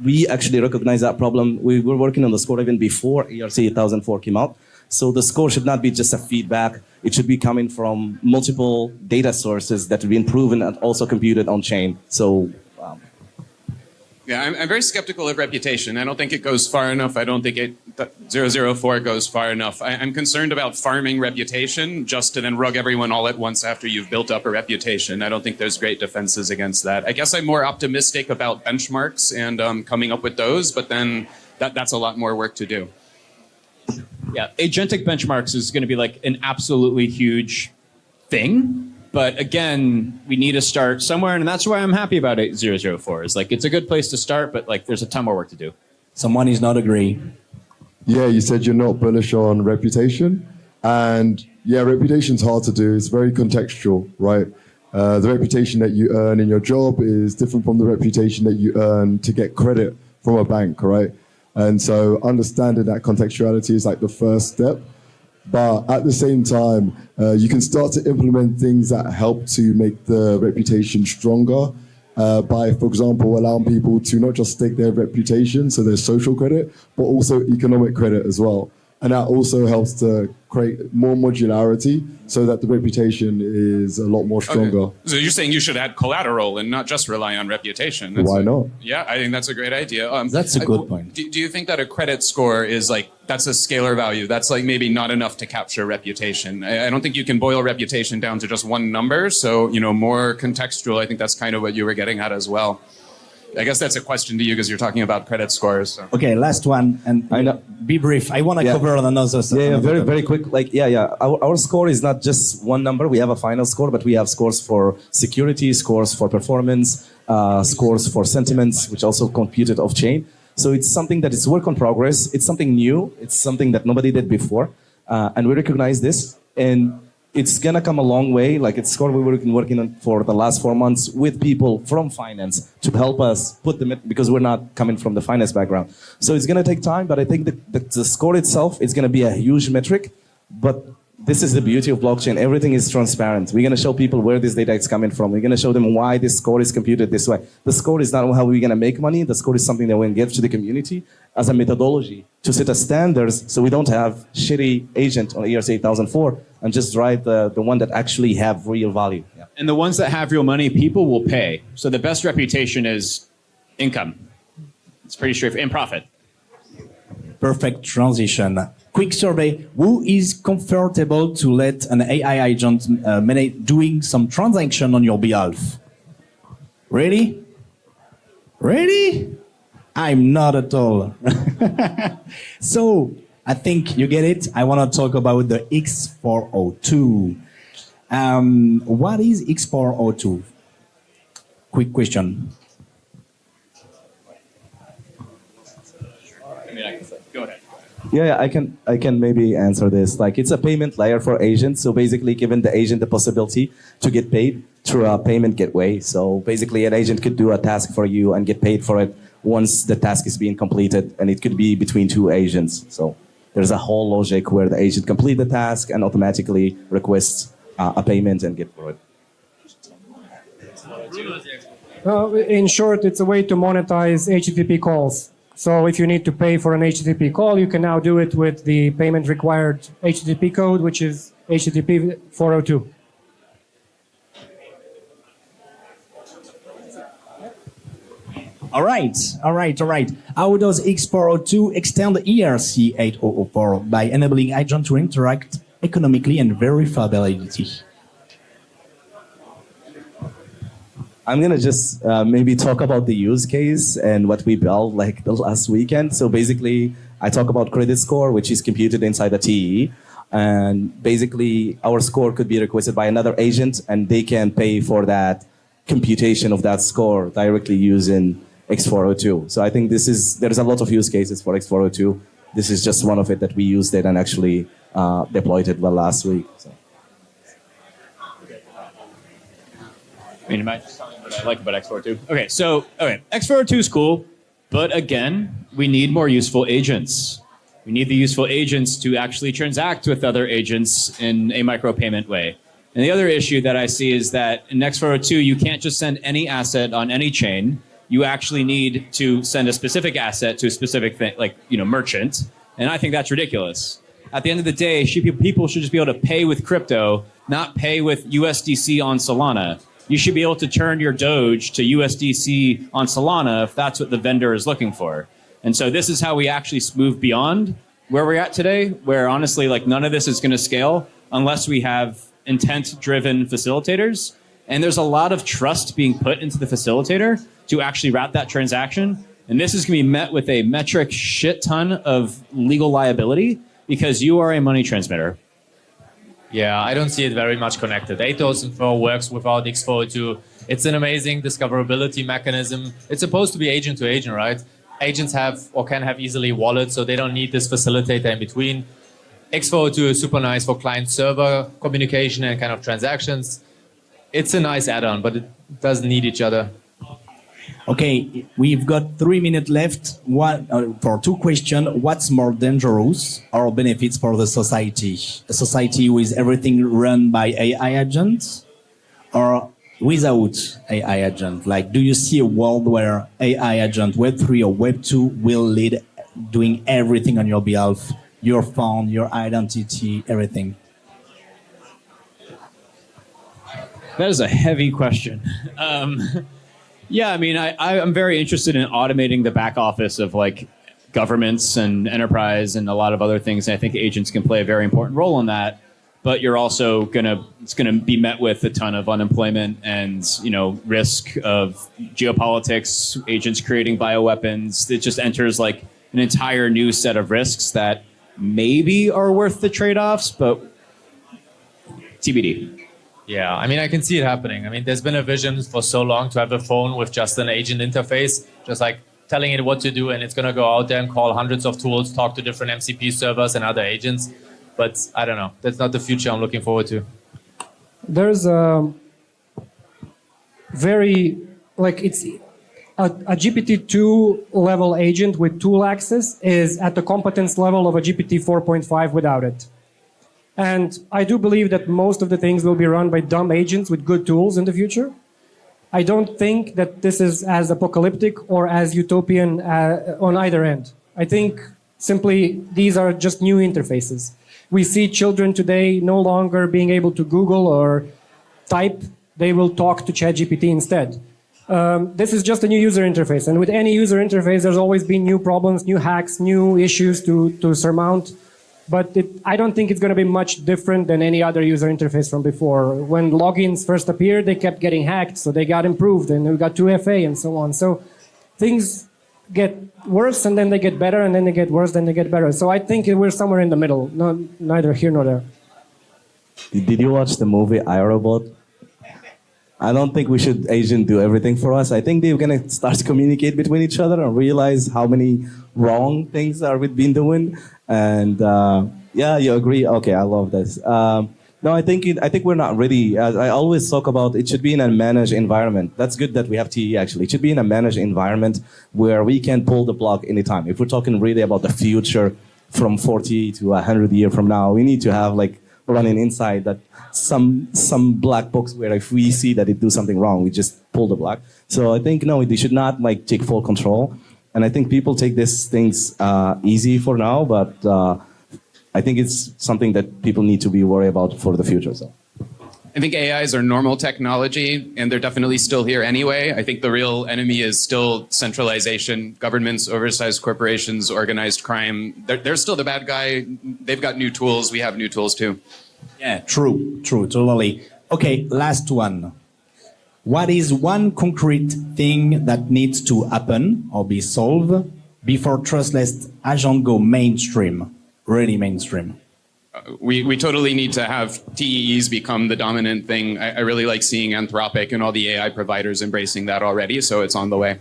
We actually recognize that problem. We were working on the score even before ERC 8004 came out. So the score should not be just a feedback. It should be coming from multiple data sources that have been proven and also computed on chain. So, yeah, I'm very skeptical of reputation. I don't think it goes far enough. I don't think 004 goes far enough. I'm concerned about farming reputation just to then rug everyone all at once after you've built up a reputation. I don't think there's great defenses against that. I guess I'm more optimistic about benchmarks and coming up with those, but then that's a lot more work to do. Yeah, agentic benchmarks is going to be like an absolutely huge thing. But again, we need to start somewhere, and that's why I'm happy about 004. Is like it's a good place to start, but like there's a ton more work to do. Someone is not agreeing. Yeah, you said you're not bullish on reputation, and yeah, reputation's hard to do. It's very contextual, right? The reputation that you earn in your job is different from the reputation that you earn to get credit from a bank, right? And so understanding that contextuality is like the first step. But at the same time, you can start to implement things that help to make the reputation stronger by, for example, allowing people to not just stake their reputation, so their social credit, but also economic credit as well. And that also helps to create more modularity so that the reputation is a lot more stronger. Okay. So you're saying you should add collateral and not just rely on reputation. Why not? Yeah, I think that's a great idea. That's a good point. Do you think that a credit score is like, that's a scalar value? That's like maybe not enough to capture reputation. I don't think you can boil reputation down to just one number. So, more contextual, I think that's kind of what you were getting at as well. I guess that's a question to you because you're talking about credit scores. So. Okay, last one, and be brief. I want to cover on another. Yeah, very quick. Like, our score is not just one number. We have a final score, but we have scores for security, scores for performance, scores for sentiments, which also computed off chain. So it's something that is work in progress. It's something new. It's something that nobody did before, and we recognize this. And it's gonna come a long way. Like it's score we've been working on for the last 4 months with people from finance to help us put them in, because we're not coming from the finance background. So it's gonna take time, but I think the score itself is gonna be a huge metric. But this is the beauty of blockchain. Everything is transparent. We're gonna show people where this data is coming from. We're gonna show them why this score is computed this way. The score is not how we're gonna make money. The score is something that we're gonna give to the community as a methodology to set a standards so we don't have shitty agent on ERC 8004 and just drive the one that actually have real value. Yeah. And the ones that have real money, people will pay. So the best reputation is income. It's pretty straightforward. And profit. Perfect transition. Quick survey. Who is comfortable to let an AI agent doing some transaction on your behalf? Ready? Ready? I'm not at all. So, I think you get it. I want to talk about the X402. What is X402? Quick question. Go ahead. Yeah, I can maybe answer this. Like it's a payment layer for agents. So basically giving the agent the possibility to get paid through a payment gateway. So basically an agent could do a task for you and get paid for it once the task is being completed, and it could be between two agents. So there's a whole logic where the agent complete the task and automatically requests a payment and get for it. In short, it's a way to monetize HTTP calls. So if you need to pay for an HTTP call, you can now do it with the payment required HTTP code, which is HTTP 402. All right. How does X402 extend ERC 8004 by enabling agents to interact economically and verifiability? I'm gonna just maybe talk about the use case and what we built like the last weekend. So basically, I talk about credit score, which is computed inside the TE. And basically, our score could be requested by another agent, and they can pay for that computation of that score directly using X402. So I think there's a lot of use cases for X402. This is just one of it that we used it and actually deployed it last week. So. I mean, am I just telling you what I like about X402? Okay, so X402 is cool, but again, we need more useful agents. We need the useful agents to actually transact with other agents in a micropayment way. And the other issue that I see is that in X402, you can't just send any asset on any chain. You actually need to send a specific asset to a specific thing, like merchant. And I think that's ridiculous. At the end of the day, people should just be able to pay with crypto, not pay with USDC on Solana. You should be able to turn your Doge to USDC on Solana if that's what the vendor is looking for. And so this is how we actually move beyond where we're at today, where honestly, like none of this is going to scale unless we have intent-driven facilitators. And there's a lot of trust being put into the facilitator to actually route that transaction. And this is going to be met with a metric shit ton of legal liability because you are a money transmitter. Yeah, I don't see it very much connected. 8004 works without X402. It's an amazing discoverability mechanism. It's supposed to be agent to agent, right? Agents have or can have easily wallets, so they don't need this facilitator in between. X402 is super nice for client-server communication and kind of transactions. It's a nice add-on, but it doesn't need each other. Okay, we've got 3 minutes left. For two questions. What's more dangerous or benefits for the society? A society with everything run by AI agents or without AI agent? Like, do you see a world where AI agent, Web3 or Web2, will lead doing everything on your behalf? Your phone, your identity, everything? That is a heavy question. Yeah, I mean, I'm very interested in automating the back office of like governments and enterprise and a lot of other things. And I think agents can play a very important role in that. But you're also it's gonna be met with a ton of unemployment and risk of geopolitics, agents creating bioweapons. It just enters like an entire new set of risks that maybe are worth the trade-offs, but TBD. Yeah, I mean, I can see it happening. I mean, there's been a vision for so long to have a phone with just an agent interface, just like telling it what to do, and it's going to go out there and call hundreds of tools, talk to different MCP servers and other agents. But I don't know. That's not the future I'm looking forward to. There's a very, it's a GPT-2 level agent with tool access is at the competence level of a GPT 4.5 without it. And I do believe that most of the things will be run by dumb agents with good tools in the future. I don't think that this is as apocalyptic or as utopian on either end. I think simply these are just new interfaces. We see children today no longer being able to Google or type. They will talk to ChatGPT instead. This is just a new user interface. And with any user interface, there's always been new problems, new hacks, new issues to surmount. But I don't think it's going to be much different than any other user interface from before. When logins first appeared, they kept getting hacked, so they got improved, and we got 2FA and so on. So things get worse, and then they get better, and then they get worse, then they get better. So I think we're somewhere in the middle, neither here nor there. Did you watch the movie iRobot? I don't think we should agent do everything for us. I think they're gonna start to communicate between each other and realize how many wrong things are we've been doing. And yeah, you agree? Okay, I love this. No, I think we're not ready. I always talk about it should be in a managed environment. That's good that we have TE actually. It should be in a managed environment where we can pull the plug anytime. If we're talking really about the future from 40 to 100 years from now, we need to have like running inside that some black box where if we see that it do something wrong, we just pull the block. So I think no, they should not like take full control. And I think people take these things easy for now, but I think it's something that people need to be worried about for the future. So. I think AIs are normal technology, and they're definitely still here anyway. I think the real enemy is still centralization, governments, oversized corporations, organized crime. They're still the bad guy. They've got new tools. We have new tools too. Yeah, true, totally. Okay, last one. What is one concrete thing that needs to happen or be solved before trustless agent go mainstream, really mainstream? We totally need to have TEEs become the dominant thing. I really like seeing Anthropic and all the AI providers embracing that already, so it's on the way.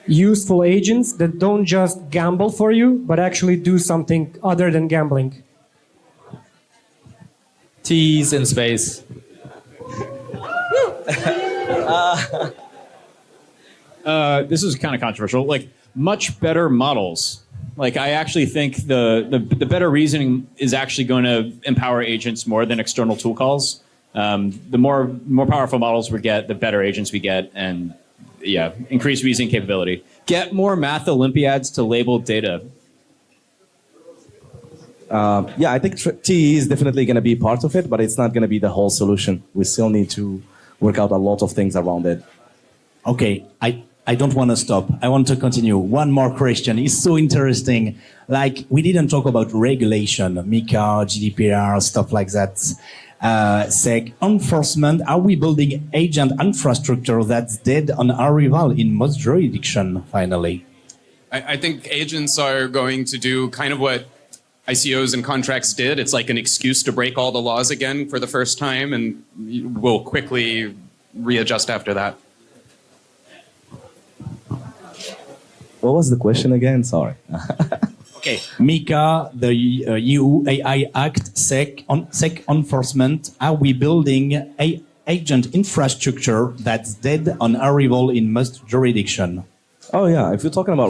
Useful agents that don't just gamble for you, but actually do something other than gambling. T's in space. This is kind of controversial. Like much better models. Like I actually think the better reasoning is actually going to empower agents more than external tool calls. The more powerful models we get, the better agents we get, and yeah, increase reasoning capability. Get more math Olympiads to label data. Yeah, I think TE is definitely going to be part of it, but it's not going to be the whole solution. We still need to work out a lot of things around it. Okay, I don't want to stop. I want to continue. One more question. It's so interesting. Like, we didn't talk about regulation, MiCA, GDPR, stuff like that. SEC, enforcement. Are we building agent infrastructure that's dead on arrival in most jurisdiction, finally? I think agents are going to do kind of what ICOs and contracts did. It's like an excuse to break all the laws again for the first time, and we'll quickly readjust after that. What was the question again? Sorry. Okay, MiCA, the EU AI Act, SEC enforcement. Are we building a agent infrastructure that's dead on arrival in most jurisdiction? Oh yeah, if you're talking about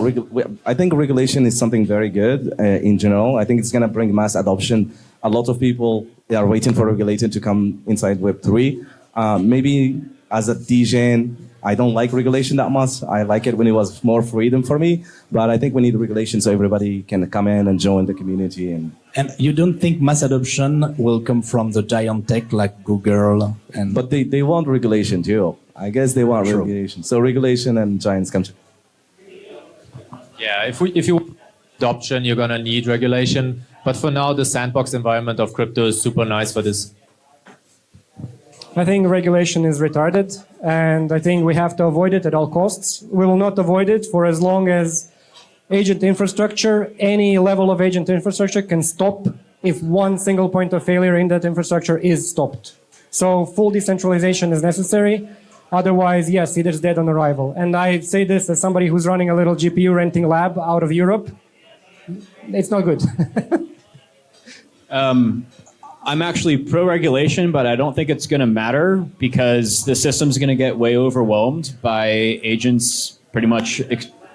I think regulation is something very good in general. I think it's going to bring mass adoption. A lot of people are waiting for regulation to come inside Web3. Maybe as a DGen, I don't like regulation that much. I like it when it was more freedom for me. But I think we need regulation so everybody can come in and join the community. And you don't think mass adoption will come from the giant tech like Google? But they want regulation too. I guess they want regulation. So regulation and giants come together. Yeah, if you want adoption, you're gonna need regulation. But for now, the sandbox environment of crypto is super nice for this. I think regulation is retarded, and I think we have to avoid it at all costs. We will not avoid it for as long as agent infrastructure, any level of agent infrastructure can stop if one single point of failure in that infrastructure is stopped. So full decentralization is necessary. Otherwise, yes, it is dead on arrival. And I say this as somebody who's running a little GPU renting lab out of Europe. It's not good. I'm actually pro-regulation, but I don't think it's going to matter because the system's going to get way overwhelmed by agents pretty much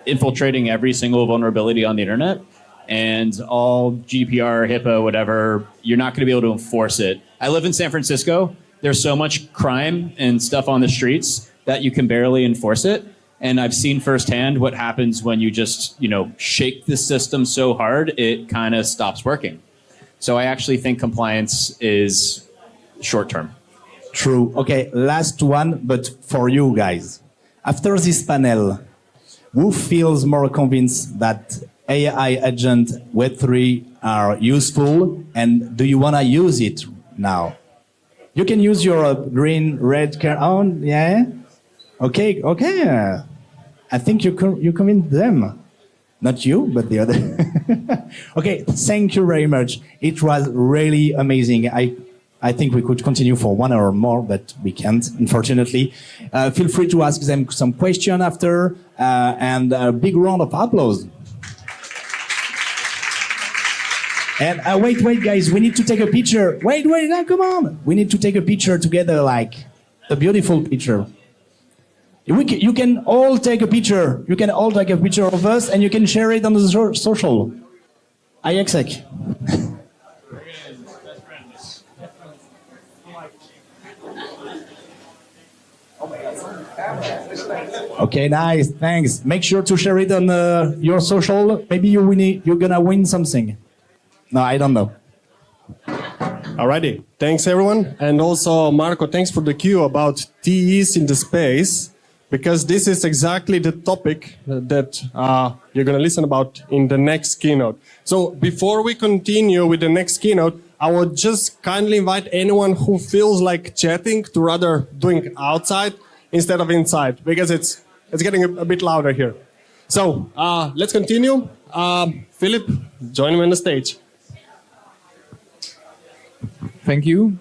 infiltrating every single vulnerability on the internet. And all GDPR, HIPAA, whatever, you're not going to be able to enforce it. I live in San Francisco. There's so much crime and stuff on the streets that you can barely enforce it. And I've seen firsthand what happens when you just, shake the system so hard, it kind of stops working. So I actually think compliance is short term. True. Okay, last one, but for you guys. After this panel, who feels more convinced that AI agent Web3 are useful, and do you want to use it now? You can use your green, red card on, yeah? Okay. I think you convinced them. Not you, but the other. Okay, thank you very much. It was really amazing. I think we could continue for 1 hour more, but we can't, unfortunately. Feel free to ask them some question after, and a big round of applause. And wait, guys, we need to take a picture. Wait, now, come on. We need to take a picture together, like a beautiful picture. You can all take a picture. You can all take a picture of us, and you can share it on the social. iExec. Okay, nice, thanks. Make sure to share it on your social. Maybe you're gonna win something. No, I don't know. Alrighty, thanks everyone. And also, Marco, thanks for the cue about TEs in the space, because this is exactly the topic that you're going to listen about in the next keynote. So before we continue with the next keynote, I would just kindly invite anyone who feels like chatting to rather doing outside instead of inside, because it's getting a bit louder here. So let's continue. Philip, join me on the stage. Thank you.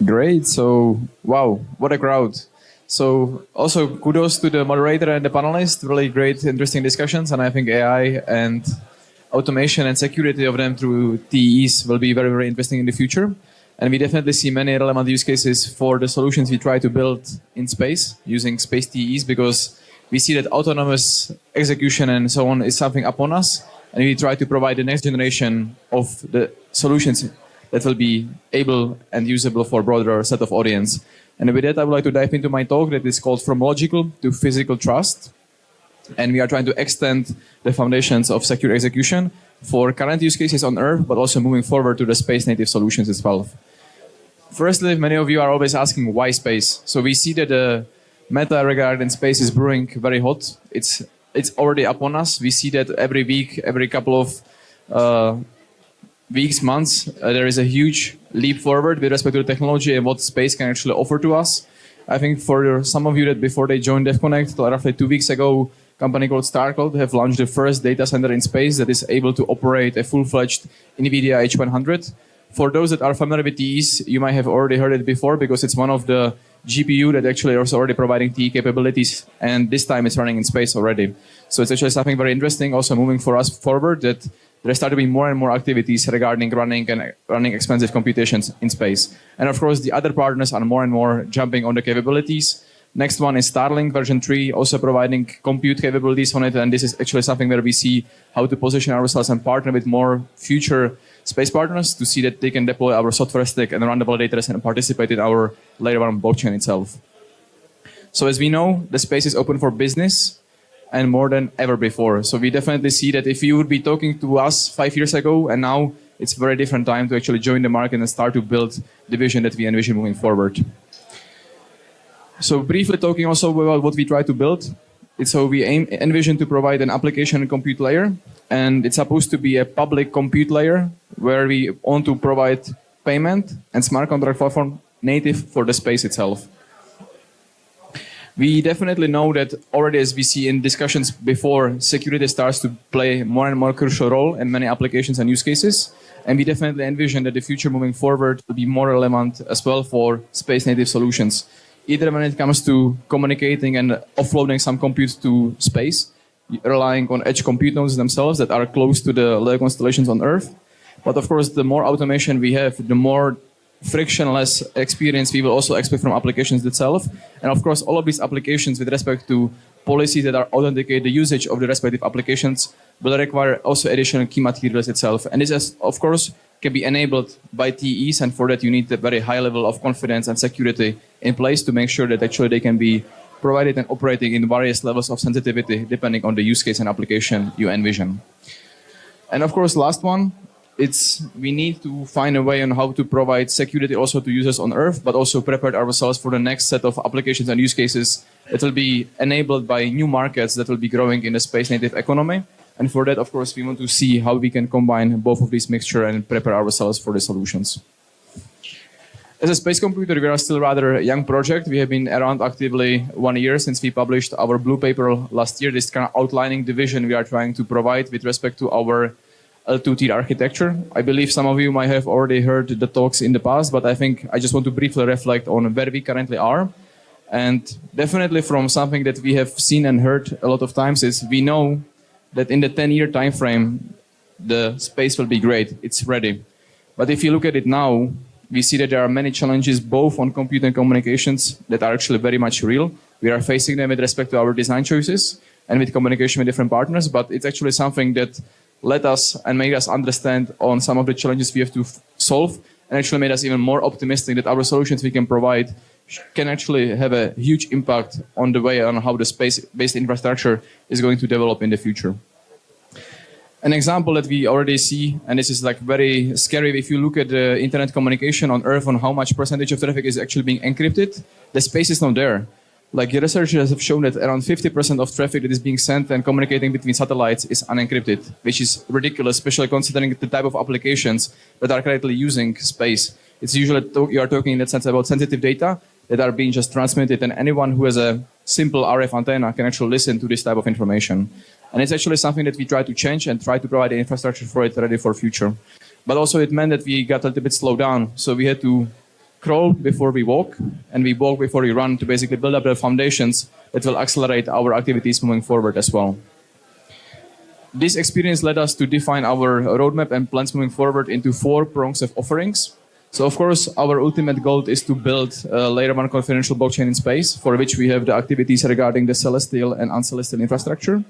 Great. So, wow, what a crowd. So also kudos to the moderator and the panelists, really great, interesting discussions. And I think AI and automation and security of them through TEs will be very, very interesting in the future. And we definitely see many relevant use cases for the solutions we try to build in space using space TEs, because we see that autonomous execution and so on is something upon us. And we try to provide the next generation of the solutions that will be able and usable for a broader set of audience. And with that, I would like to dive into my talk that is called From Logical to Physical Trust. And we are trying to extend the foundations of secure execution for current use cases on Earth, but also moving forward to the space-native solutions itself. Firstly, many of you are always asking why space. So we see that the meta regarding space is brewing very hot. It's already upon us. We see that every week, every couple of weeks, months, there is a huge leap forward with respect to the technology and what space can actually offer to us. I think for some of you that before they joined DevConnect, roughly 2 weeks ago, a company called Starcode have launched the first data center in space that is able to operate a full-fledged NVIDIA H100. For those that are familiar with TEs, you might have already heard it before because it's one of the GPU that actually is already providing TE capabilities, and this time it's running in space already. So it's actually something very interesting also moving for us forward, that there start to be more and more activities regarding running expensive computations in space. And of course, the other partners are more and more jumping on the capabilities. Next one is Starlink version 3, also providing compute capabilities on it. And this is actually something where we see how to position ourselves and partner with more future space partners to see that they can deploy our software stack and run the validators and participate in our layer one blockchain itself. So as we know, the space is open for business, and more than ever before. So we definitely see that if you would be talking to us 5 years ago and now, it's a very different time to actually join the market and start to build the vision that we envision moving forward. So briefly talking also about what we try to build. So we envision to provide an application and compute layer, and it's supposed to be a public compute layer where we want to provide payment and smart contract platform native for the space itself. We definitely know that already, as we see in discussions before, security starts to play more and more crucial role in many applications and use cases. And we definitely envision that the future moving forward will be more relevant as well for space-native solutions. Either when it comes to communicating and offloading some compute to space, relying on edge compute nodes themselves that are close to the LEO constellations on Earth. But of course, the more automation we have, the more frictionless experience we will also expect from applications itself. And of course, all of these applications with respect to policies that are authenticate the usage of the respective applications will require also additional key materials itself. And this is, of course, can be enabled by TEs, and for that you need a very high level of confidence and security in place to make sure that actually they can be provided and operating in various levels of sensitivity depending on the use case and application you envision. And of course, last one, we need to find a way on how to provide security also to users on Earth, but also prepare ourselves for the next set of applications and use cases that will be enabled by new markets that will be growing in the space-native economy. And for that, of course, we want to see how we can combine both of these mixture and prepare ourselves for the solutions. As a space computer, we are still rather a young project. We have been around actively 1 year since we published our blue paper last year, this kind of outlining the vision we are trying to provide with respect to our L2-tier architecture. I believe some of you might have already heard the talks in the past, but I think I just want to briefly reflect on where we currently are. And definitely from something that we have seen and heard a lot of times is we know that in the 10-year time frame, the space will be great. It's ready. But if you look at it now, we see that there are many challenges both on compute and communications that are actually very much real. We are facing them with respect to our design choices and with communication with different partners, but it's actually something that let us and made us understand on some of the challenges we have to solve, and actually made us even more optimistic that our solutions we can provide can actually have a huge impact on the way on how the space-based infrastructure is going to develop in the future. An example that we already see, and this is like very scary if you look at the internet communication on Earth on how much percentage of traffic is actually being encrypted, the space is not there. Like the researchers have shown that around 50% of traffic that is being sent and communicating between satellites is unencrypted, which is ridiculous, especially considering the type of applications that are currently using space. It's usually, you are talking in that sense about sensitive data that are being just transmitted, and anyone who has a simple RF antenna can actually listen to this type of information. And it's actually something that we try to change and try to provide the infrastructure for it ready for future. But also it meant that we got a little bit slowed down. So we had to crawl before we walk, and we walk before we run to basically build up the foundations that will accelerate our activities moving forward as well. This experience led us to define our roadmap and plans moving forward into 4 prongs of offerings. So of course, our ultimate goal is to build a layer 1 confidential blockchain in space, for which we have the activities regarding the celestial and uncelestial infrastructure.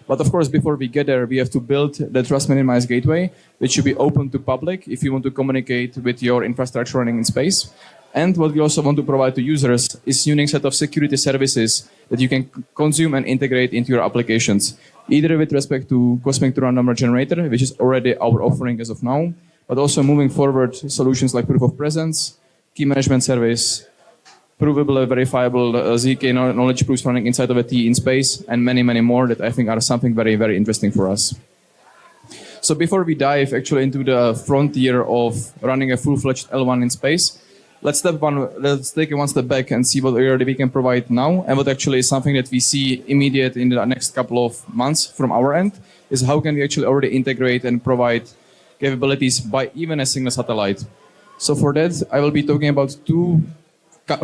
But of course, before we get there, we have to build the trust minimized gateway, which should be open to public if you want to communicate with your infrastructure running in space. And what we also want to provide to users is a unique set of security services that you can consume and integrate into your applications, either with respect to Cosmic True Number Generator, which is already our offering as of now, but also moving forward solutions like proof of presence, key management service, provable, verifiable ZK knowledge proofs running inside of a TEE in space, and many, many more that I think are something very, very interesting for us. So before we dive actually into the frontier of running a full-fledged L1 in space, let's take one step back and see what already we can provide now, and what actually is something that we see immediate in the next couple of months from our end, is how can we actually already integrate and provide capabilities by even a single satellite. So for that, I will be talking about 2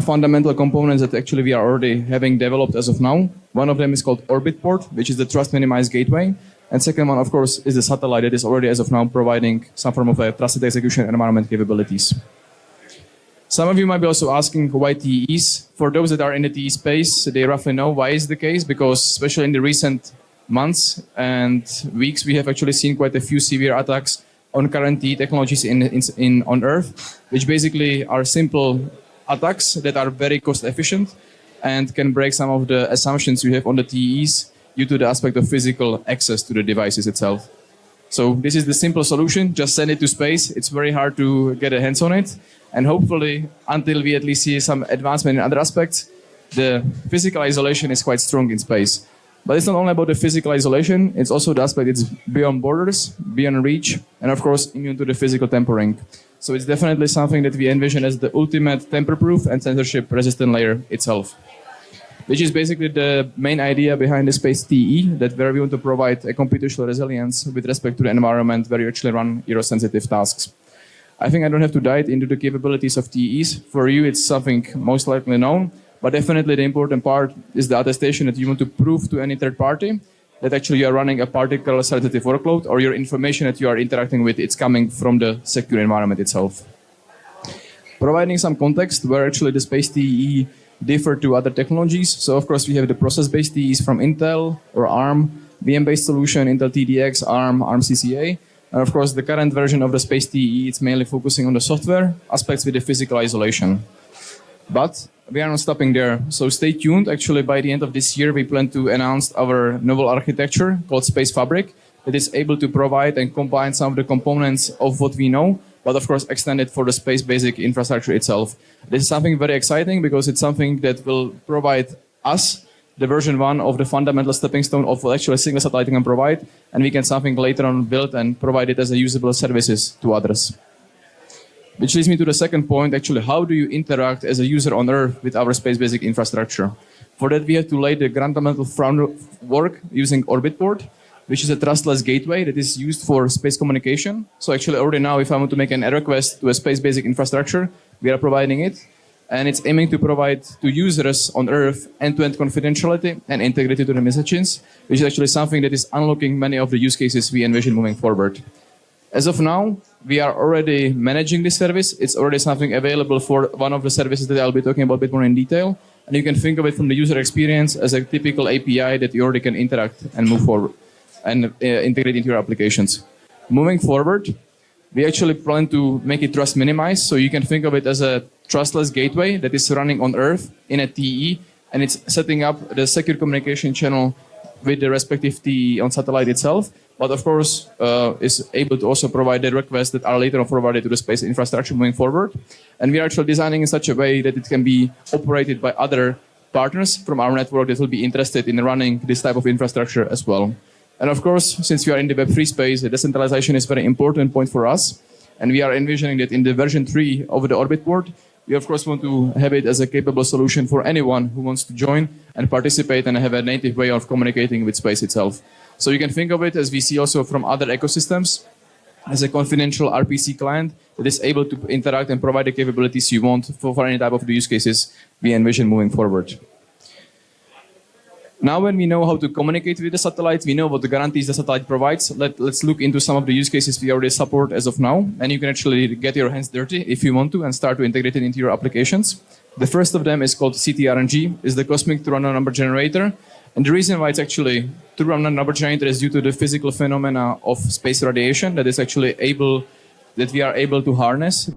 fundamental components that actually we are already having developed as of now. One of them is called Orbit Port, which is the trust minimized gateway. And second one, of course, is the satellite that is already as of now providing some form of a trusted execution environment capabilities. Some of you might be also asking why TEEs. For those that are in the TEE space, they roughly know why is the case, because especially in the recent months and weeks, we have actually seen quite a few severe attacks on current TEE technologies on Earth, which basically are simple attacks that are very cost efficient and can break some of the assumptions you have on the TEEs due to the aspect of physical access to the devices itself. So this is the simple solution, just send it to space. It's very hard to get a hands on it. And hopefully, until we at least see some advancement in other aspects, the physical isolation is quite strong in space. But it's not only about the physical isolation, it's also the aspect it's beyond borders, beyond reach, and of course immune to the physical tampering. So it's definitely something that we envision as the ultimate tamper-proof and censorship-resistant layer itself, which is basically the main idea behind the space TEE, that where we want to provide a computational resilience with respect to the environment where you actually run your sensitive tasks. I think I don't have to dive into the capabilities of TEEs. For you, it's something most likely known, but definitely the important part is the attestation that you want to prove to any third party that actually you are running a particular sensitive workload, or your information that you are interacting with, it's coming from the secure environment itself. Providing some context where actually the space TEE differ to other technologies. So of course we have the process-based TEEs from Intel or ARM, VM-based solution, Intel TDX, ARM CCA. And of course the current version of the space TEE, it's mainly focusing on the software aspects with the physical isolation. But we are not stopping there, so stay tuned. Actually, by the end of this year, we plan to announce our novel architecture called Space Fabric that is able to provide and combine some of the components of what we know, but of course extend it for the space basic infrastructure itself. This is something very exciting because it's something that will provide us the version 1 of the fundamental stepping stone of what actually a single satellite can provide, and we can something later on build and provide it as a usable services to others. Which leads me to the second point, actually, how do you interact as a user on Earth with our space basic infrastructure? For that, we have to lay the fundamental groundwork using Orbit Port, which is a trustless gateway that is used for space communication. So actually, already now, if I want to make an request to a space basic infrastructure, we are providing it. And it's aiming to provide to users on Earth end-to-end confidentiality and integrity to the messages, which is actually something that is unlocking many of the use cases we envision moving forward. As of now, we are already managing this service. It's already something available for one of the services that I'll be talking about a bit more in detail. And you can think of it from the user experience as a typical API that you already can interact and move forward and integrate into your applications. Moving forward, we actually plan to make it trust minimized. So you can think of it as a trustless gateway that is running on Earth in a TE, and it's setting up the secure communication channel with the respective TE on satellite itself, but of course is able to also provide the requests that are later on forwarded to the space infrastructure moving forward. And we are actually designing in such a way that it can be operated by other partners from our network that will be interested in running this type of infrastructure as well. And of course, since we are in the Web3 space, the decentralization is a very important point for us. And we are envisioning that in the version 3 of the Orbit board, we of course want to have it as a capable solution for anyone who wants to join and participate and have a native way of communicating with space itself. So you can think of it, as we see also from other ecosystems, as a confidential RPC client that is able to interact and provide the capabilities you want for any type of the use cases we envision moving forward. Now when we know how to communicate with the satellite, we know what the guarantees the satellite provides. Let's look into some of the use cases we already support as of now. And you can actually get your hands dirty if you want to and start to integrate it into your applications. The first of them is called CTRNG, is the Cosmic True Random Number Generator. And the reason why it's actually true random number generator is due to the physical phenomena of space radiation that is actually that we are able to harness.